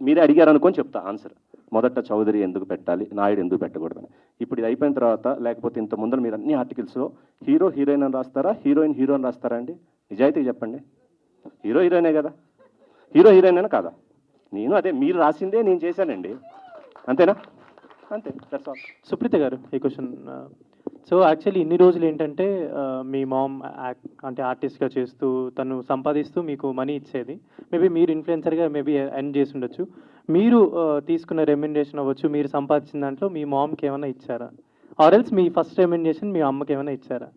మీరే అడిగారు అనుకొని చెప్తా ఆన్సర్. మొదట చౌదరి ఎందుకు పెట్టాలి, నాయుడు ఎందుకు పెట్టకూడదని. ఇప్పుడు ఇది అయిపోయిన తర్వాత, లేకపోతే ఇంత ముందర మీరు అన్ని ఆర్టికల్స్లో హీరో హీరోయిన్ అని రాస్తారా, హీరోయిన్ హీరో అని రాస్తారా అండి? నిజాయితీగా చెప్పండి. హీరో హీరోయినే కదా, హీరో హీరోయిన్ అయినా కాదా? నేను అదే మీరు రాసిందే నేను చేశానండి, అంతేనా? అంతే, దట్స్ ఆల్. సుప్రీత గారు, ఈ క్వశ్చన్ సో యాక్చువల్లీ ఇన్ని రోజులు ఏంటంటే మీ మామ్ అంటే ఆర్టిస్ట్గా చేస్తూ తను సంపాదిస్తూ మీకు మనీ ఇచ్చేది. మేబీ మీరు ఇన్ఫ్లుయెన్సర్గా మేబీ ఎర్న్ చేసి ఉండొచ్చు. మీరు తీసుకున్న రెమ్యునరేషన్ అవ్వచ్చు, మీరు సంపాదించిన దాంట్లో మీ మామ్కి ఏమైనా ఇచ్చారా? ఆర్ ఎల్స్ మీ ఫస్ట్ రెమ్యునరేషన్ మీ అమ్మకి ఏమైనా ఇచ్చారా?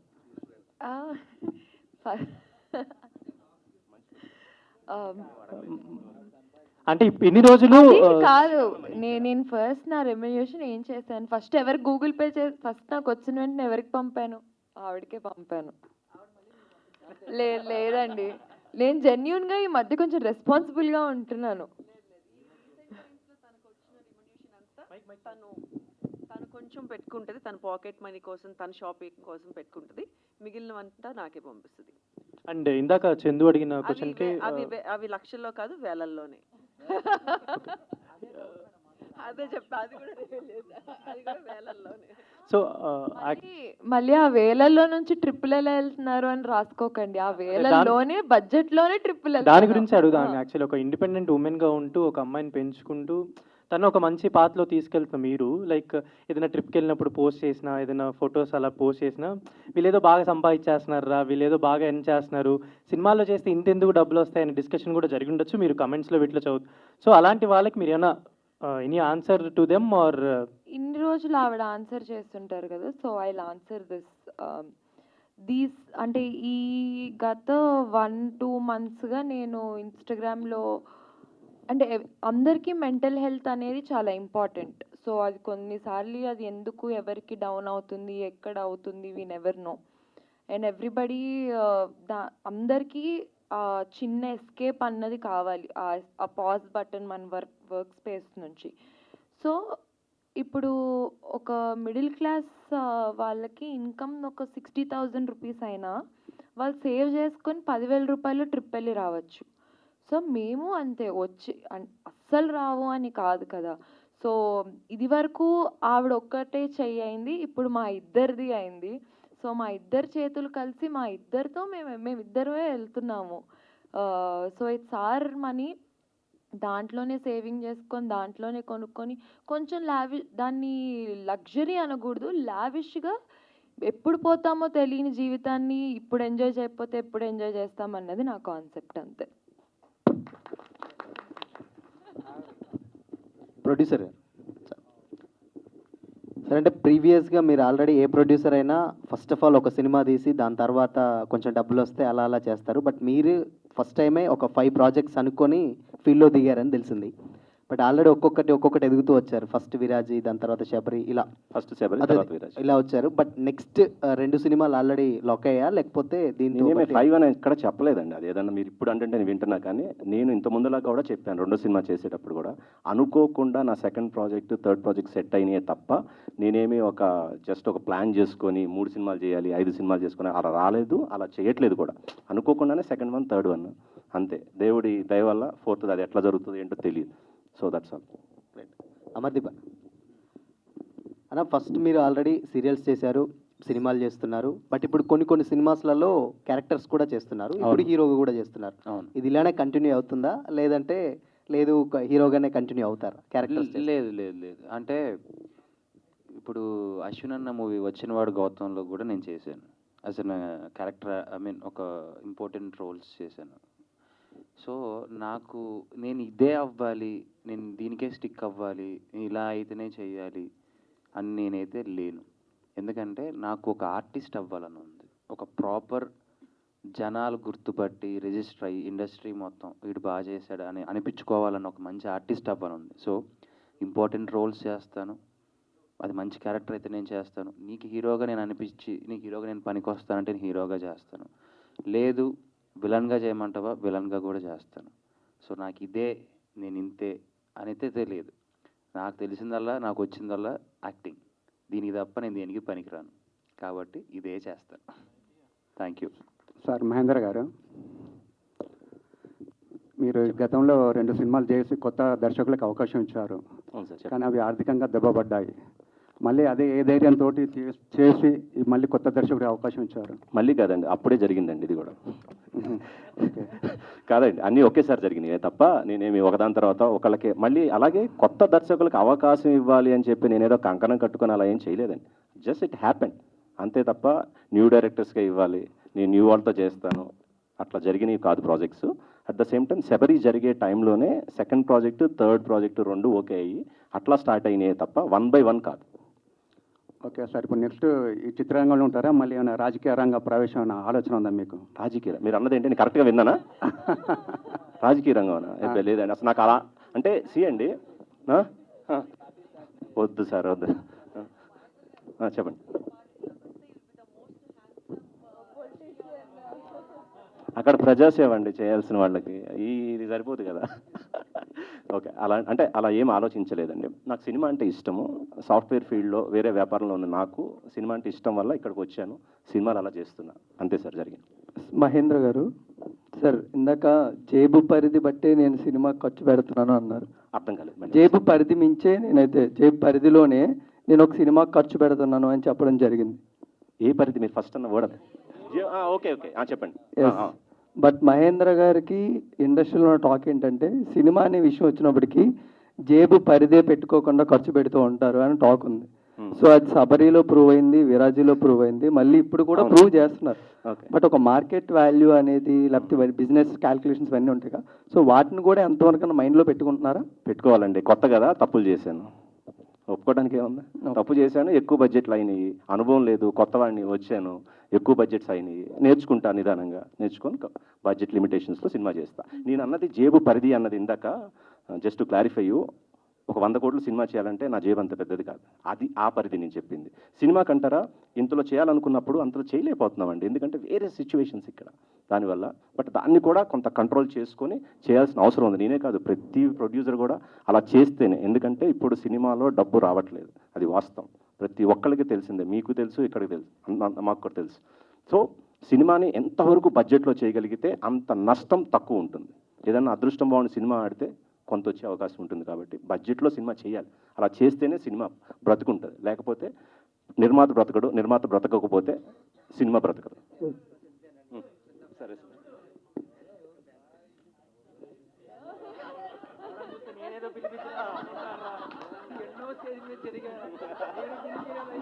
అంటే ఇన్ని రోజులు కాదు, నేను ఫస్ట్ నా రెమ్యునరేషన్ ఏం చేశాను, ఫస్ట్ ఎవరికి గూగుల్ పే చేసి ఫస్ట్ నాకు వచ్చిన వెంటనే ఎవరికి పంపాను? ఆవిడకే పంపాను. లేదండి, నేను జెన్యూన్గా ఈ మధ్య కొంచెం రెస్పాన్సిబుల్గా ఉంటున్నాను. తను కొంచెం పెట్టుకుంటుంది, తన పాకెట్ మనీ కోసం, తన షాపింగ్ కోసం పెట్టుకుంటుంది, మిగిలినవంతా నాకే పంపిస్తుంది. అండ్ ఇందాక చందు అడిగిన క్వశ్చన్కి అవి లక్షల్లో కాదు, వేలల్లోనే. అదే చెప్పా, అది కూడా వేలల్లోనే. సో మళ్ళీ ఆ వేలల్లో నుంచి ట్రిప్పులు ఎలా వెళ్తున్నారు అని రాసుకోకండి, ఆ వేలల్లోనే బడ్జెట్లోనే ట్రిప్పులు. దాని గురించి అడుగుదాం. యాక్చువల్లీ ఒక ఇండిపెండెంట్ ఉమెన్గా ఉంటూ ఒక అమ్మాయిని పెంచుకుంటూ తను ఒక మంచి పాత్రలో తీసుకెళ్తున్న మీరు, లైక్ ఏదైనా ట్రిప్కి వెళ్ళినప్పుడు పోస్ట్ చేసినా, ఏదైనా ఫొటోస్ అలా పోస్ట్ చేసినా, వీళ్ళేదో బాగా సంపాదించేస్తున్నారా, వీళ్ళేదో బాగా ఎర్న్ చేస్తున్నారు, సినిమాల్లో చేస్తే ఇంతెందుకు డబ్బులు వస్తాయని డిస్కషన్ కూడా జరిగి ఉండొచ్చు, మీరు కమెంట్స్లో వీటిలో చదువు. సో అలాంటి వాళ్ళకి మీరు ఏమైనా any answer to them are? ఇన్ని రోజులు ఆవిడ ఆన్సర్ చేస్తుంటారు కదా, so I will answer these. అంటే ఈ గత 1-2 monthsగా నేను ఇన్స్టాగ్రామ్లో, అంటే అందరికీ మెంటల్ హెల్త్ అనేది చాలా ఇంపార్టెంట్. సో అది కొన్నిసార్లు అది ఎందుకు ఎవరికి డౌన్ అవుతుంది, ఎక్కడ అవుతుంది, we never know. And everybody అందరికీ చిన్న ఎస్కేప్ అన్నది కావాలి, ఆ పాజ్ బటన్ మన వర్క్ స్పేస్ నుంచి. సో ఇప్పుడు ఒక మిడిల్ క్లాస్ వాళ్ళకి ఇన్కమ్ ఒక 60,000 రూపీస్ అయినా వాళ్ళు సేవ్ చేసుకొని 10,000 రూపాయలు ట్రిప్ వెళ్ళి రావచ్చు. సో మేము అంతే, వచ్చి అస్సలు రావు అని కాదు కదా. సో ఇది వరకు ఆవిడ ఒక్కటే చెయ్యి అయింది, ఇప్పుడు మా ఇద్దరిది అయింది. సో మా ఇద్దరు చేతులు కలిసి మా ఇద్దరితో మేమిద్దరమే వెళ్తున్నాము. సో ఇట్స్ ఆర్ మనీ, దాంట్లోనే సేవింగ్ చేసుకొని దాంట్లోనే కొనుక్కొని కొంచెం దాన్ని లగ్జరీ అనకూడదు, లావిష్గా ఎప్పుడు పోతామో తెలియని జీవితాన్ని ఇప్పుడు ఎంజాయ్ చేయకపోతే ఎప్పుడు ఎంజాయ్ చేస్తామన్నది నా కాన్సెప్ట్, అంతే. ప్రొడ్యూసర్ సార్, అంటే ప్రీవియస్గా మీరు ఆల్రెడీ ఏ ప్రొడ్యూసర్ అయినా ఫస్ట్ ఆఫ్ ఆల్ ఒక సినిమా తీసి దాని తర్వాత కొంచెం డబ్బులు వస్తే అలా అలా చేస్తారు. బట్ మీరు ఫస్ట్ టైమే ఒక 5 ప్రాజెక్ట్స్ అనుకొని ఫీల్డ్లో దిగారని తెలిసింది. బట్ ఆల్రెడీ ఒక్కొక్కటి ఎదుగుతూ వచ్చారు. ఫస్ట్ విరాజీ, దాని తర్వాత శబరి, ఇలా ఫస్ట్ శబరి తర్వాత విరాజీ ఇలా వచ్చారు. బట్ నెక్స్ట్ 2 సినిమాలు ఆల్రెడీ లాక్ అయ్యా, లేకపోతే దీంతో 5 అని ఎక్కడ చెప్పలేదండి. అది ఏదన్నా మీరు ఇప్పుడు అంటే నేను వింటున్నా, కానీ నేను ఇంత ముందులా కూడా చెప్పాను. 2వ సినిమా చేసేటప్పుడు కూడా అనుకోకుండా నా 2nd project 3rd project set అయినాయే తప్ప నేనేమి జస్ట్ ఒక ప్లాన్ చేసుకొని 3 సినిమాలు చేయాలి, 5 సినిమాలు చేసుకొని అలా రాలేదు, అలా చేయట్లేదు కూడా. అనుకోకుండానే 2nd one 3rd one అంతే. దేవుడి దయ వల్ల 4th అది ఎట్లా జరుగుతుంది ఏంటో తెలియదు. So that's all. అమర్దీప్ అన్న, ఫస్ట్ మీరు ఆల్రెడీ సీరియల్స్ చేశారు, సినిమాలు చేస్తున్నారు. బట్ ఇప్పుడు కొన్ని సినిమాస్లలో క్యారెక్టర్స్ కూడా చేస్తున్నారు, ఇప్పుడు హీరోగా కూడా చేస్తున్నారు. ఇది ఇలానే కంటిన్యూ అవుతుందా, లేదంటే లేదు హీరోగానే కంటిన్యూ అవుతారా క్యారెక్టర్స్? లేదు. అంటే ఇప్పుడు అశ్విన్ అన్న మూవీ వచ్చినవాడు గౌతంలో కూడా నేను చేశాను as an character. I mean ఒక ఇంపార్టెంట్ రోల్స్ చేశాను. సో నాకు నేను ఇదే అవ్వాలి, నేను దీనికే స్టిక్ అవ్వాలి, ఇలా అయితేనే చెయ్యాలి అని నేనైతే లేను. ఎందుకంటే నాకు ఒక ఆర్టిస్ట్ అవ్వాలని ఉంది. ఒక ప్రాపర్ జనాలు గుర్తుపట్టి రిజిస్టర్ అయ్యి ఇండస్ట్రీ మొత్తం వీడు బాగా చేశాడు అని అనిపించుకోవాలని ఒక మంచి ఆర్టిస్ట్ అవ్వాలని ఉంది. సో ఇంపార్టెంట్ రోల్స్ చేస్తాను, అది మంచి క్యారెక్టర్ అయితే నేను చేస్తాను. నీకు హీరోగా నేను అనిపించి నీకు హీరోగా నేను పనికి వస్తానంటే నేను హీరోగా చేస్తాను. లేదు విలన్గా చేయమంటావా, విలన్గా కూడా చేస్తాను. సో నాకు ఇదే, నేను ఇంతే అనేది తెలియదు. నాకు తెలిసిందల్లా, నాకు వచ్చిందల్లా యాక్టింగ్. దీనికి తప్ప నేను దేనికి పనికిరాను, కాబట్టి ఇదే చేస్తాను. Thank you. సార్ మహేంద్ర గారు, మీరు గతంలో 2 సినిమాలు చేసి కొత్త దర్శకులకు అవకాశం ఇచ్చారు, కానీ అవి ఆర్థికంగా దెబ్బపడ్డాయి. మళ్ళీ అదే ఏ ధైర్యంతో చేసి మళ్ళీ కొత్త దర్శకుడికి అవకాశం ఇచ్చారు? మళ్ళీ కాదండి, అప్పుడే జరిగిందండి ఇది కూడా. కాదండి, అన్నీ ఒకేసారి జరిగినాయి తప్ప నేనేమి ఒకదాని తర్వాత ఒకళ్ళకి మళ్ళీ అలాగే కొత్త దర్శకులకు అవకాశం ఇవ్వాలి అని చెప్పి నేనేదో కంకణం కట్టుకొని అలా ఏం చేయలేదండి. జస్ట్ ఇట్ హ్యాపెన్ అంతే తప్ప న్యూ డైరెక్టర్స్గా ఇవ్వాలి, నేను న్యూ వాళ్ళతో చేస్తాను, అట్లా జరిగినవి కాదు projects. At the same time Sabari జరిగే టైంలోనే second project, third project 2 okay అయ్యి అట్లా స్టార్ట్ అయినాయి తప్ప 1 by 1 కాదు. ఓకే సార్, ఇప్పుడు నెక్స్ట్ ఈ చిత్రరంగంలో ఉంటారా? మళ్ళీ ఏమైనా రాజకీయ రంగ ప్రవేశం అన్న ఆలోచన ఉందా మీకు? రాజకీయ మీరు అన్నది ఏంటి, నేను కరెక్ట్గా విన్నానా? రాజకీయ రంగం లేదండి అసలు నాకు అలా అంటే అండి వద్దు సార్ వద్దు. చెప్పండి. అక్కడ ప్రజాసేవ అండి చేయాల్సిన వాళ్ళకి, ఇది సరిపోదు కదా. ఓకే, అలా అంటే అలా ఏం ఆలోచించలేదండి. నాకు సినిమా అంటే ఇష్టము. సాఫ్ట్వేర్ ఫీల్డ్లో వేరే వ్యాపారంలో ఉన్న నాకు సినిమా అంటే ఇష్టం వల్ల ఇక్కడికి వచ్చాను, సినిమాలు అలా చేస్తున్నా, అంతే సార్ జరిగింది. మహేంద్ర గారు, సార్ ఇందాక జేబు పరిధి బట్టే నేను సినిమా ఖర్చు పెడుతున్నాను అన్నారు. అర్థం కాలేదు. జేబు పరిధి మించే నేనైతే జేబు పరిధిలోనే నేను ఒక సినిమా ఖర్చు పెడుతున్నాను అని చెప్పడం జరిగింది. ఏ పరిధి మీరు ఫస్ట్ అన్న వర్డ్? ఓకే ఓకే చెప్పండి. బట్ మహేంద్ర గారికి ఇండస్ట్రీలో టాక్ ఏంటంటే సినిమా అనే విషయం వచ్చినప్పటికీ జేబు పరిధే పెట్టుకోకుండా ఖర్చు పెడుతూ ఉంటారు అని టాక్ ఉంది. సో అది సబరీలో ప్రూవ్ అయింది, విరాజీలో ప్రూవ్ అయింది, మళ్ళీ ఇప్పుడు కూడా ప్రూవ్ చేస్తున్నారు. బట్ ఒక మార్కెట్ వాల్యూ అనేది లేకపోతే బిజినెస్ క్యాల్కులేషన్స్ అన్నీ ఉంటాయి కదా, సో వాటిని కూడా ఎంతవరకు మైండ్లో పెట్టుకుంటున్నారా? పెట్టుకోవాలండి, కొత్త కదా, తప్పులు చేశాను, ఒప్పుకోవడానికి ఏముంది. తప్పు చేశాను, ఎక్కువ బడ్జెట్లు అయినాయి, అనుభవం లేదు, కొత్త వాడిని వచ్చాను, ఎక్కువ బడ్జెట్స్ అయినాయి, నేర్చుకుంటా, నిదానంగా నేర్చుకొని బడ్జెట్ లిమిటేషన్స్లో సినిమా చేస్తా. నేను అన్నది జేబు పరిధి అన్నది ఇందాక జస్ట్ క్లారిఫై, ఒక 100 కోట్లు సినిమా చేయాలంటే నా జేబు అంత పెద్దది కాదు, అది ఆ పరిధి నేను చెప్పింది. సినిమా కంటారా ఇంతలో చేయాలనుకున్నప్పుడు అంతలో చేయలేకపోతున్నామండి, ఎందుకంటే వేరే సిచ్యువేషన్స్ ఇక్కడ దానివల్ల. బట్ దాన్ని కూడా కొంత కంట్రోల్ చేసుకొని చేయాల్సిన అవసరం ఉంది. నేనే కాదు, ప్రతి ప్రొడ్యూసర్ కూడా అలా చేస్తేనే, ఎందుకంటే ఇప్పుడు సినిమాలో డబ్బు రావట్లేదు, అది వాస్తవం, ప్రతి ఒక్కరికి తెలిసిందే, మీకు తెలుసు, ఇక్కడికి తెలుసు, మాకు కూడా తెలుసు. సో సినిమాని ఎంతవరకు బడ్జెట్లో చేయగలిగితే అంత నష్టం తక్కువ ఉంటుంది. ఏదన్నా అదృష్టం బాగుండి సినిమా ఆడితే కొంత వచ్చే అవకాశం ఉంటుంది, కాబట్టి బడ్జెట్లో సినిమా చేయాలి. అలా చేస్తేనే సినిమా బ్రతుకుంటుంది, లేకపోతే నిర్మాత బ్రతకడు, నిర్మాత బ్రతకకపోతే సినిమా బ్రతకదు. సరే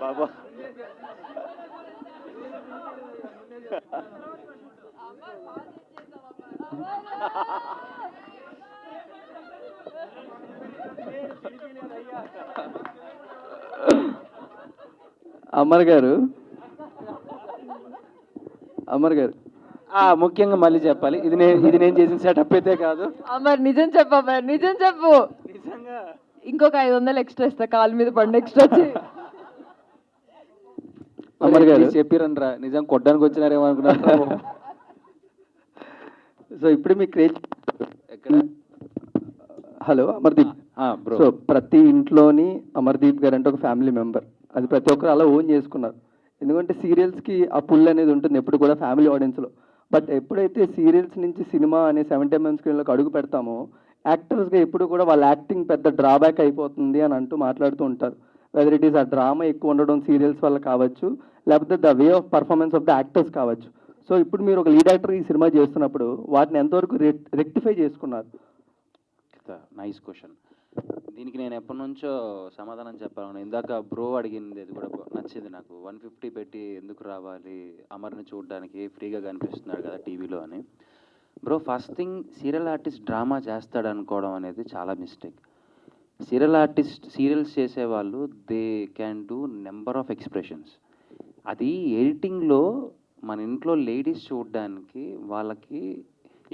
బాబా, అమర్ గారు, ముఖ్యంగా మళ్ళీ చెప్పాలి, ఇది నేను చేసిన సెటప్ అయితే కాదు. అమర్ నిజం చెప్పు, అమర్ నిజం చెప్పు. నిజంగా ఇంకొక 500 ఎక్స్ట్రా ఇస్తా, కాలు మీద పండు ఎక్స్ట్రా. అమర్ గారు చెప్పిరనరా, నిజం కొట్టడానికి వచ్చినారేమో అనుకున్నారు. సో ఇప్పుడు మీ క్రేజ్ హలో అమర్దీప్ సో ప్రతి ఇంట్లోని అమర్దీప్ గారు అంటే ఒక ఫ్యామిలీ మెంబర్, అది ప్రతి ఒక్కరు అలా ఓన్ చేసుకున్నారు. ఎందుకంటే సీరియల్స్కి ఆ పుల్ అనేది ఉంటుంది ఎప్పుడు కూడా ఫ్యామిలీ ఆడియన్స్లో. బట్ ఎప్పుడైతే సీరియల్స్ నుంచి సినిమా అనే 70mm స్క్రీన్లోకి అడుగు పెడతామో యాక్టర్స్గా ఎప్పుడు కూడా వాళ్ళ యాక్టింగ్ పెద్ద డ్రాబ్యాక్ అయిపోతుంది అని అంటూ మాట్లాడుతూ ఉంటారు. వెదర్ ఇట్ ఈస్ ఆ డ్రామా ఎక్కువ ఉండడం సీరియల్స్ వల్ల కావచ్చు, లేకపోతే the way of performance of the actors కావచ్చు. సో ఇప్పుడు మీరు ఒక లీడ్ యాక్టర్ ఈ సినిమా చేస్తున్నప్పుడు వాటిని ఎంతవరకు రెక్టిఫై చేసుకున్నారు? Nice question. దీనికి నేను ఎప్పటి నుంచో సమాధానం చెప్పాను. ఇందాక బ్రో అడిగింది అది కూడా నచ్చింది నాకు. 150 పెట్టి ఎందుకు రావాలి అమర్ని చూడడానికి, ఫ్రీగా కనిపిస్తున్నాడు కదా టీవీలో అని. Bro first thing serial artist drama చేస్తాడు అనుకోవడం అనేది చాలా మిస్టేక్. సీరియల్స్ చేసేవాళ్ళు they can do number of expressions. అది ఎడిటింగ్లో మన ఇంట్లో లేడీస్ చూడడానికి వాళ్ళకి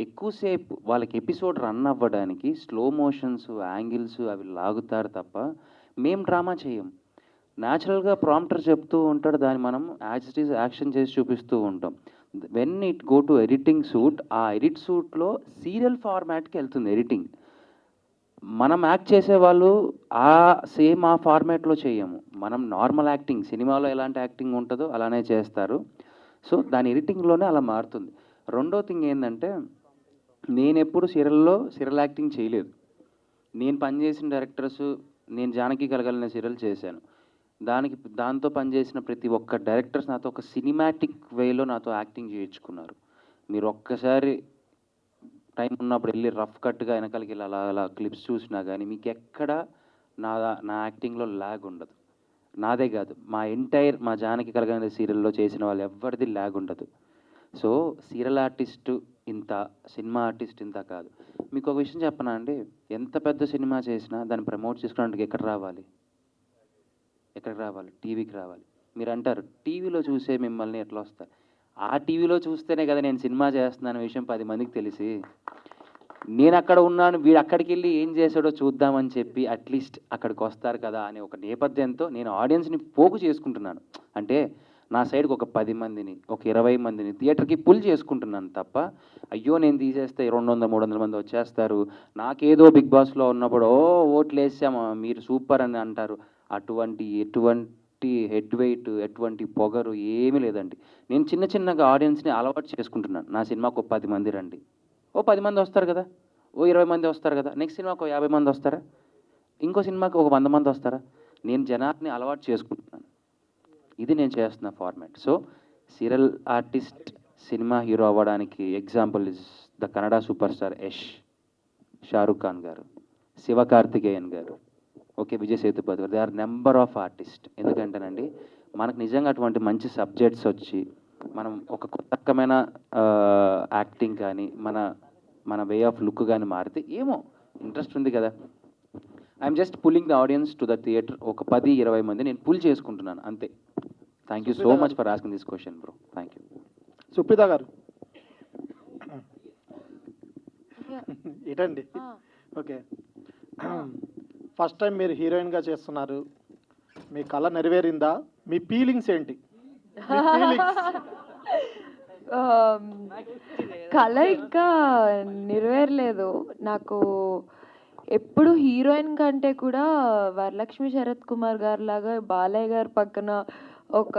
ఎక్కువసేపు వాళ్ళకి ఎపిసోడ్ రన్ అవ్వడానికి స్లో మోషన్స్ యాంగిల్స్ అవి లాగుతారు తప్ప మేము డ్రామా చేయం. న్యాచురల్గా ప్రాంప్టర్ చెప్తూ ఉంటాడు, దాన్ని మనం యాజ్ ఇట్ ఈజ్ యాక్షన్ చేసి చూపిస్తూ ఉంటాం. When it go to editing suit, ఆ ఎడిట్ సూట్లో సీరియల్ ఫార్మాట్కి వెళ్తుంది ఎడిటింగ్. మనం యాక్ట్ చేసేవాళ్ళు సేమ్ ఆ ఫార్మాట్లో చేయము. మనం నార్మల్ యాక్టింగ్ సినిమాలో ఎలాంటి యాక్టింగ్ ఉంటుందో అలానే చేస్తారు. సో దాని ఎడిటింగ్లోనే అలా మారుతుంది. రెండో థింగ్ ఏంటంటే, నేను ఎప్పుడు సీరియల్ యాక్టింగ్ చేయలేదు. నేను పనిచేసిన డైరెక్టర్స్, నేను జానకి కలగలిన సీరియల్ చేశాను. దాంతో పనిచేసిన ప్రతి ఒక్క డైరెక్టర్స్ నాతో ఒక సినిమాటిక్ వేలో నాతో యాక్టింగ్ చేయించుకున్నారు. మీరు ఒక్కసారి టైం ఉన్నప్పుడు వెళ్ళి రఫ్ కట్గా వెనకాలకి వెళ్ళి అలా క్లిప్స్ చూసినా కానీ మీకు ఎక్కడ నా యాక్టింగ్లో ల్యాగ్ ఉండదు. నాదే కాదు, మా జానకి కలగలిన సీరియల్లో చేసిన వాళ్ళు ఎవరిది ల్యాగ్ ఉండదు. సో సీరియల్ ఆర్టిస్ట్ ఇంత, సినిమా ఆర్టిస్ట్ ఇంత కాదు. మీకు ఒక విషయం చెప్పనా అండి, ఎంత పెద్ద సినిమా చేసినా దాన్ని ప్రమోట్ చేసుకోవడానికి ఎక్కడికి రావాలి? టీవీకి రావాలి. మీరు అంటారు టీవీలో చూసే మిమ్మల్ని ఎట్లా వస్తారు? ఆ టీవీలో చూస్తేనే కదా నేను సినిమా చేస్తున్నాను విషయం 10 మందికి తెలిసి. నేను అక్కడ ఉన్నాను, వీడు అక్కడికి వెళ్ళి ఏం చేశాడో చూద్దామని చెప్పి అట్లీస్ట్ అక్కడికి వస్తారు కదా అనే ఒక నేపథ్యంతో నేను ఆడియన్స్ని పోగు చేసుకుంటున్నాను. అంటే నా సైడ్కి ఒక 10 మందిని, ఒక 20 మందిని థియేటర్కి పుల్ చేసుకుంటున్నాను తప్ప, అయ్యో నేను తీసేస్తే 200-300 మంది వచ్చేస్తారు, నాకేదో బిగ్ బాస్లో ఉన్నప్పుడు ఓట్లు వేసామా మీరు సూపర్ అని అంటారు. ఎటువంటి హెడ్ వెయిట్, ఎటువంటి పొగరు ఏమీ లేదండి. నేను చిన్నగా ఆడియన్స్ని అలవాటు చేసుకుంటున్నాను. నా సినిమాకు 10 మంది రండి, 10 మంది వస్తారు కదా, 20 మంది వస్తారు కదా, నెక్స్ట్ సినిమాకు 50 మంది వస్తారా, ఇంకో సినిమాకి 100 మంది వస్తారా. నేను జనాన్ని అలవాటు చేసుకుంటున్నాను. ఇది నేను చేస్తున్న format. So serial artist cinema hero అవ్వడానికి example is the Kannada super star Yash, Shahrukh Khan గారు, శివకార్తికేయన్ గారు, ఓకే విజయ్ సేతుపతి గారు. They are number of artist. ఎందుకంటేనండి మనకు నిజంగా అటువంటి మంచి సబ్జెక్ట్స్ వచ్చి మనం ఒక కొత్త రకమైన యాక్టింగ్ కానీ మన వే ఆఫ్ లుక్ కానీ మారితే ఏమో ఇంట్రెస్ట్ ఉంది కదా. I'm just pulling the audience to the theatre. ఒక 10-20 మంది నేను పుల్ చేసుకుంటున్నాను అంతే. Thank you so much for asking this question bro. Thank you. Supritha గారు ఏంటండి? ఓకే, ఫస్ట్ టైం మీరు హీరోయిన్గా చేస్తున్నారు, మీ కళ నెరవేరిందా? మీ ఫీలింగ్స్ ఏంటి? కళ ఇంకా నెరవేరలేదు. నాకు ఎప్పుడు హీరోయిన్ కంటే కూడా వరలక్ష్మి శరత్ కుమార్ గారు లాగా బాలయ్య గారి పక్కన ఒక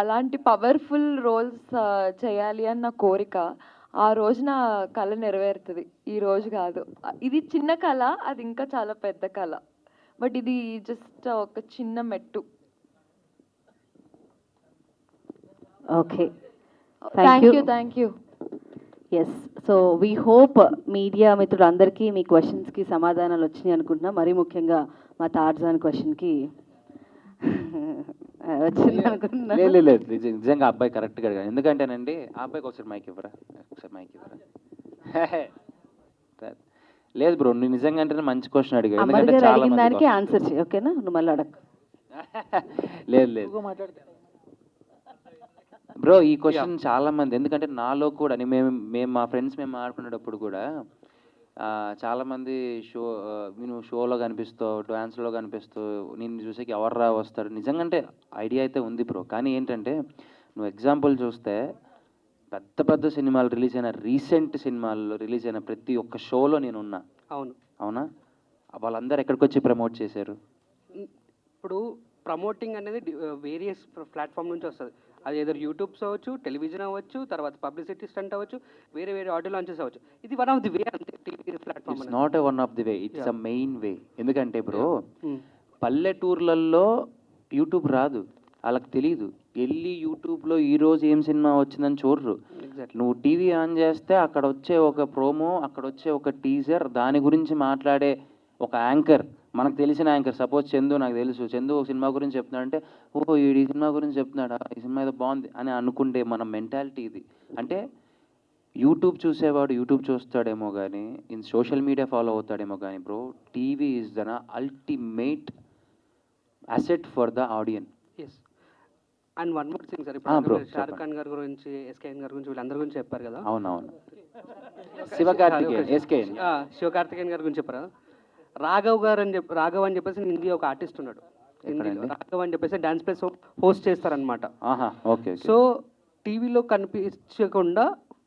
అలాంటి పవర్ఫుల్ రోల్స్ చేయాలి అని నా కోరిక. ఆ రోజు నా కళ నెరవేరుతుంది, ఈ రోజు కాదు. ఇది చిన్న కళ, అది ఇంకా చాలా పెద్ద కళ. బట్ ఇది జస్ట్ ఒక చిన్న మెట్టు. Okay, thank you. Yes, so we hope media మిత్రులందరికీ మీ క్వశ్చన్స్కి సమాధానాలు వచ్చినాయి అనుకుంటున్నా. మరీ ముఖ్యంగా మా తార్జాన్ క్వశ్చన్కి వచ్చింది అనుకుంటున్నా. లేదు, నిజంగా అబ్బాయి కరెక్ట్గా అడిగాను. ఎందుకంటేనండి ఆ అబ్బాయికి ఒకసారి మైక్ ఇవ్వరా. లేదు బ్రో, నువ్వు నిజంగా అంటే మంచి క్వశ్చన్ అడిగావు. ఎందుకంటే చాలా అడిగిన దానికి ఆన్సర్ చేయి, ఓకేనా? నువ్వు మళ్ళీ అడగ. లేదు బ్రో, ఈ క్వశ్చన్ చాలా మంది, ఎందుకంటే నాలో కూడా మేము మా ఫ్రెండ్స్ మేము ఆడుకునేటప్పుడు కూడా చాలామంది నువ్వు షోలో కనిపిస్తావు, డ్యాన్స్లో కనిపిస్తావు, నేను చూసేకి ఎవర్రా వస్తారు. నిజంగా అంటే ఐడియా అయితే ఉంది బ్రో. కానీ ఏంటంటే నువ్వు ఎగ్జాంపుల్ చూస్తే పెద్ద సినిమాలు రీసెంట్ సినిమాల్లో రిలీజ్ అయిన ప్రతి ఒక్క షోలో నేను ఉన్నా. అవునా? వాళ్ళందరూ ఎక్కడికి వచ్చి ప్రమోట్ చేశారు? ఇప్పుడు ప్రమోటింగ్ అనేది వేరియస్ ప్లాట్ఫామ్ నుంచి వస్తుంది. అది ఏదో యూట్యూబ్స్ అవ్వచ్చు, టెలివిజన్ అవ్వచ్చు, తర్వాత పబ్లిసిటీ స్టంట్ అవ్వచ్చు, వేరే ఆడియో లాంచెస్ అవ్వచ్చు. ఇది వన్ ఆఫ్ ది వే అంతే. TV platform it's not a one of the way, it's a main way. ఎందుకంటే బ్రో పల్లెటూర్లలో యూట్యూబ్ రాదు, వాళ్ళకి తెలీదు. వెళ్ళి యూట్యూబ్లో ఈరోజు ఏం సినిమా వచ్చిందని చూడరు. నువ్వు టీవీ ఆన్ చేస్తే అక్కడ వచ్చే ఒక ప్రోమో, అక్కడ వచ్చే ఒక టీజర్, దాని గురించి మాట్లాడే ఒక యాంకర్, మనకు తెలిసిన యాంకర్. సపోజ్ చందు, నాకు తెలుసు చందు ఒక సినిమా గురించి చెప్తున్నాడంటే, ఓ ఈ సినిమా గురించి చెప్తున్నాడా, ఈ సినిమా ఏదో బాగుంది అని అనుకుంటే మన మెంటాలిటీ ఇది. అంటే యూట్యూబ్ చూసేవాడు యూట్యూబ్ చూస్తాడేమో కానీ ఇన్ సోషల్ మీడియా ఫాలో అవుతాడేమో కానీ bro, TV is the ultimate asset for the audience. Yes. And one more thing sir, bro, ఇప్పుడు షారుఖ్ ఖాన్ గారి గురించి, ఎస్కేఎన్ గారి గురించి, వీళ్ళందరి గురించి చెప్పారు కదా. అవునవును. శివకార్తికేయన్ శివకార్తికేయన్ గారి గురించి చెప్పారు. రాఘవ్ అని చెప్పేసి హిందీ ఒక ఆర్టిస్ట్ ఉన్నాడు. హిందీలో రాఘవ్ అని చెప్పేసి డాన్స్ ప్లేస్ హోస్ట్ చేస్తారనమాట. ఓకే. సో టీవీలో కనిపించకుండా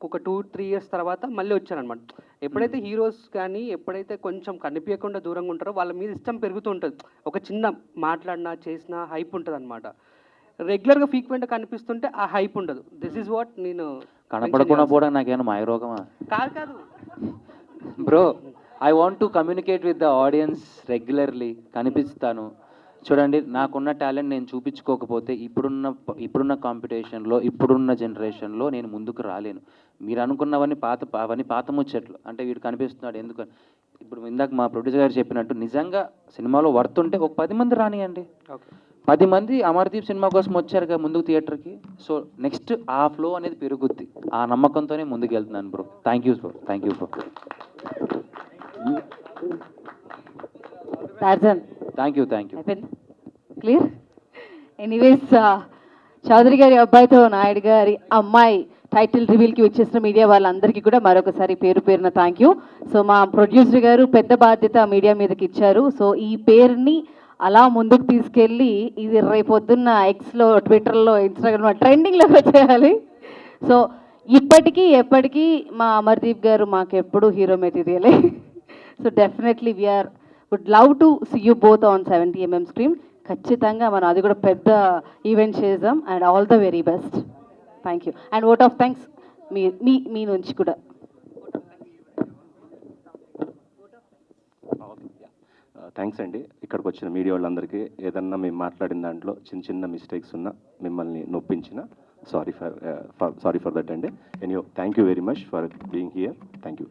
ఒక 2-3 years తర్వాత మళ్ళీ వచ్చారనమాట. ఎప్పుడైతే హీరోస్ కానీ ఎప్పుడైతే కొంచెం కనిపించకుండా దూరంగా ఉంటారో వాళ్ళ మీద ఇష్టం పెరుగుతూ ఉంటుంది. ఒక చిన్న మాట్లాడినా చేసినా హైప్ ఉంటుంది అనమాట. రెగ్యులర్గా ఫ్రీక్వెంట్గా కనిపిస్తుంటే ఆ హైప్ ఉండదు. దిస్ ఈజ్ వాట్ నేను కనపడకుండా పోవడం నాకేమైనా మాయరోగమా? కాదు bro, I want to communicate with the audience regularly. కనిపిస్తాను. చూడండి, నాకున్న టాలెంట్ నేను చూపించుకోకపోతే ఇప్పుడున్న కాంపిటీషన్లో, ఇప్పుడున్న జనరేషన్లో నేను ముందుకు రాలేను. మీరు అనుకున్నవన్నీ పాత ముచ్చట్లు. అంటే వీడు కనిపిస్తున్నాడు ఎందుకని. ఇప్పుడు ఇందాక మా ప్రొడ్యూసర్ గారు చెప్పినట్టు నిజంగా సినిమాలో వర్త్ ఉంటే ఒక 10 మంది రానియండి. 10 మంది అమర్దీప్ సినిమా కోసం వచ్చారుగా ముందుకు థియేటర్కి. సో నెక్స్ట్ ఆ ఫ్లో అనేది పెరుగుద్ది. ఆ నమ్మకంతోనే ముందుకు వెళ్తున్నాను bro. Thank you bro. Thank you bro. Thank you. Clear. Anyways, Chowdary గారి అబ్బాయితో నాయుడు గారి అమ్మాయి టైటిల్ రివీల్కి వచ్చేసిన మీడియా వాళ్ళందరికీ కూడా మరొకసారి పేరు పేరున థ్యాంక్ యూ. సో మా ప్రొడ్యూసర్ గారు పెద్ద బాధ్యత మీడియా మీదకి ఇచ్చారు. సో ఈ పేరుని అలా ముందుకు తీసుకెళ్ళి ఇది రేపొద్దున్న ఎక్స్లో, ట్విట్టర్లో, ఇన్స్టాగ్రామ్లో ట్రెండింగ్లోకి వచ్చేయాలి. సో ఇప్పటికీ ఎప్పటికీ మా అమర్దీప్ గారు మాకు ఎప్పుడు హీరో మెటీరియలే. So definitely we are would love to see you both on 70mm screen. ఖచ్చితంగా మనం అది కూడా పెద్ద ఈవెంట్ చేద్దాం. And all the very best. Thank you. And vote of thanks మీ నుంచి కూడా. థ్యాంక్స్ అండి. ఇక్కడికి వచ్చిన మీడియా వాళ్ళందరికీ ఏదన్నా మేము మాట్లాడిన దాంట్లో చిన్న మిస్టేక్స్ ఉన్నా, మిమ్మల్ని నొప్పించిన సారీ ఫర్ దట్ అండి. Anyhow, thank you very much for being here. Thank you.